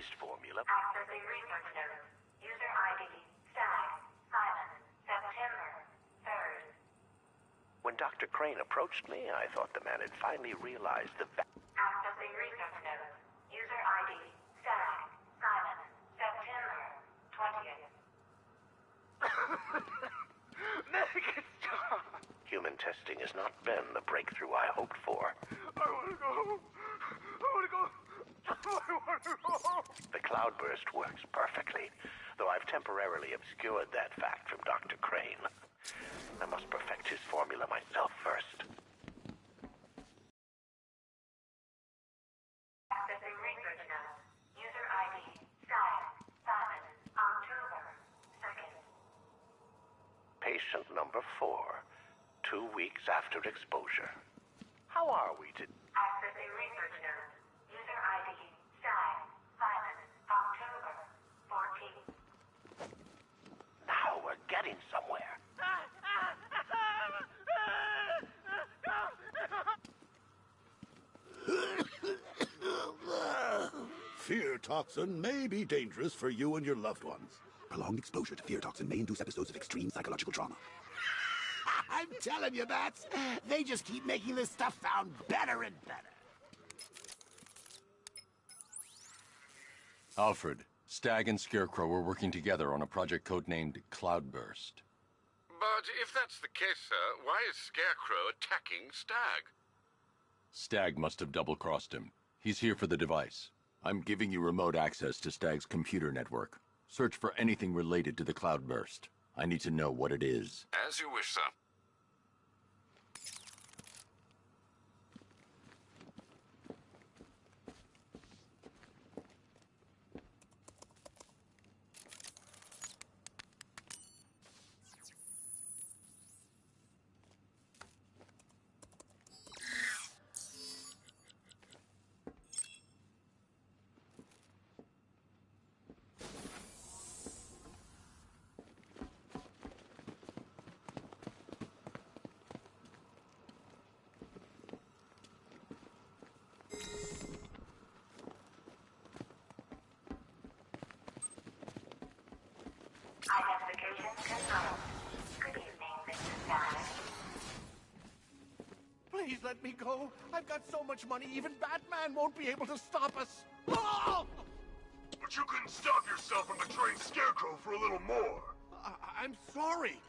revised formula... Accessing research notes. User ID, Stag, Simon, September 3rd. When Dr. Crane approached me, I thought the man had finally realized the... Accessing research notes. User ID, Stag, Simon, September 20th. Make it stop! Human testing has not been the breakthrough I hoped for. I want to go home. I want to go. I want to go home. The cloudburst works perfectly, though I've temporarily obscured that fact from Dr. Crane. I must perfect his formula myself first. Accessing research notes. User ID, Stag, Simon, October 2nd. Patient number 4, 2 weeks after exposure. How are we to... Accessing research notes. User ID, Stag, Simon, October 14th. Now we're getting somewhere. Fear toxin may be dangerous for you and your loved ones. Prolonged exposure to fear toxin may induce episodes of extreme psychological trauma. I'm telling you, Bats. They just keep making this stuff sound better and better. Alfred, Stag and Scarecrow were working together on a project codenamed Cloudburst. But if that's the case, sir, why is Scarecrow attacking Stag? Stag must have double-crossed him. He's here for the device. I'm giving you remote access to Stag's computer network. Search for anything related to the Cloudburst. I need to know what it is. As you wish, sir. Identification confirmed. Good evening, Mr. Stag. Please let me go. I've got so much money, even Batman won't be able to stop us. Oh! But you couldn't stop yourself from betraying Scarecrow for a little more. I'm sorry.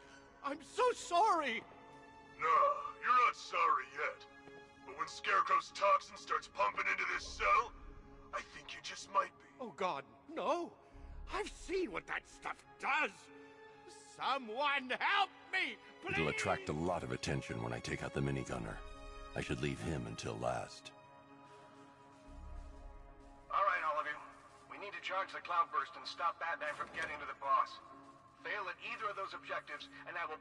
I'm so sorry. No, you're not sorry yet. But when Scarecrow's toxin starts pumping into this cell, I think you just might be. Oh, God, no. I've seen what that stuff does. Someone help me, please! It'll attract a lot of attention when I take out the minigunner. I should leave him until last. All right, all of you. We need to charge the Cloudburst and stop Batman from getting to the boss. Fail at either of those objectives, and I will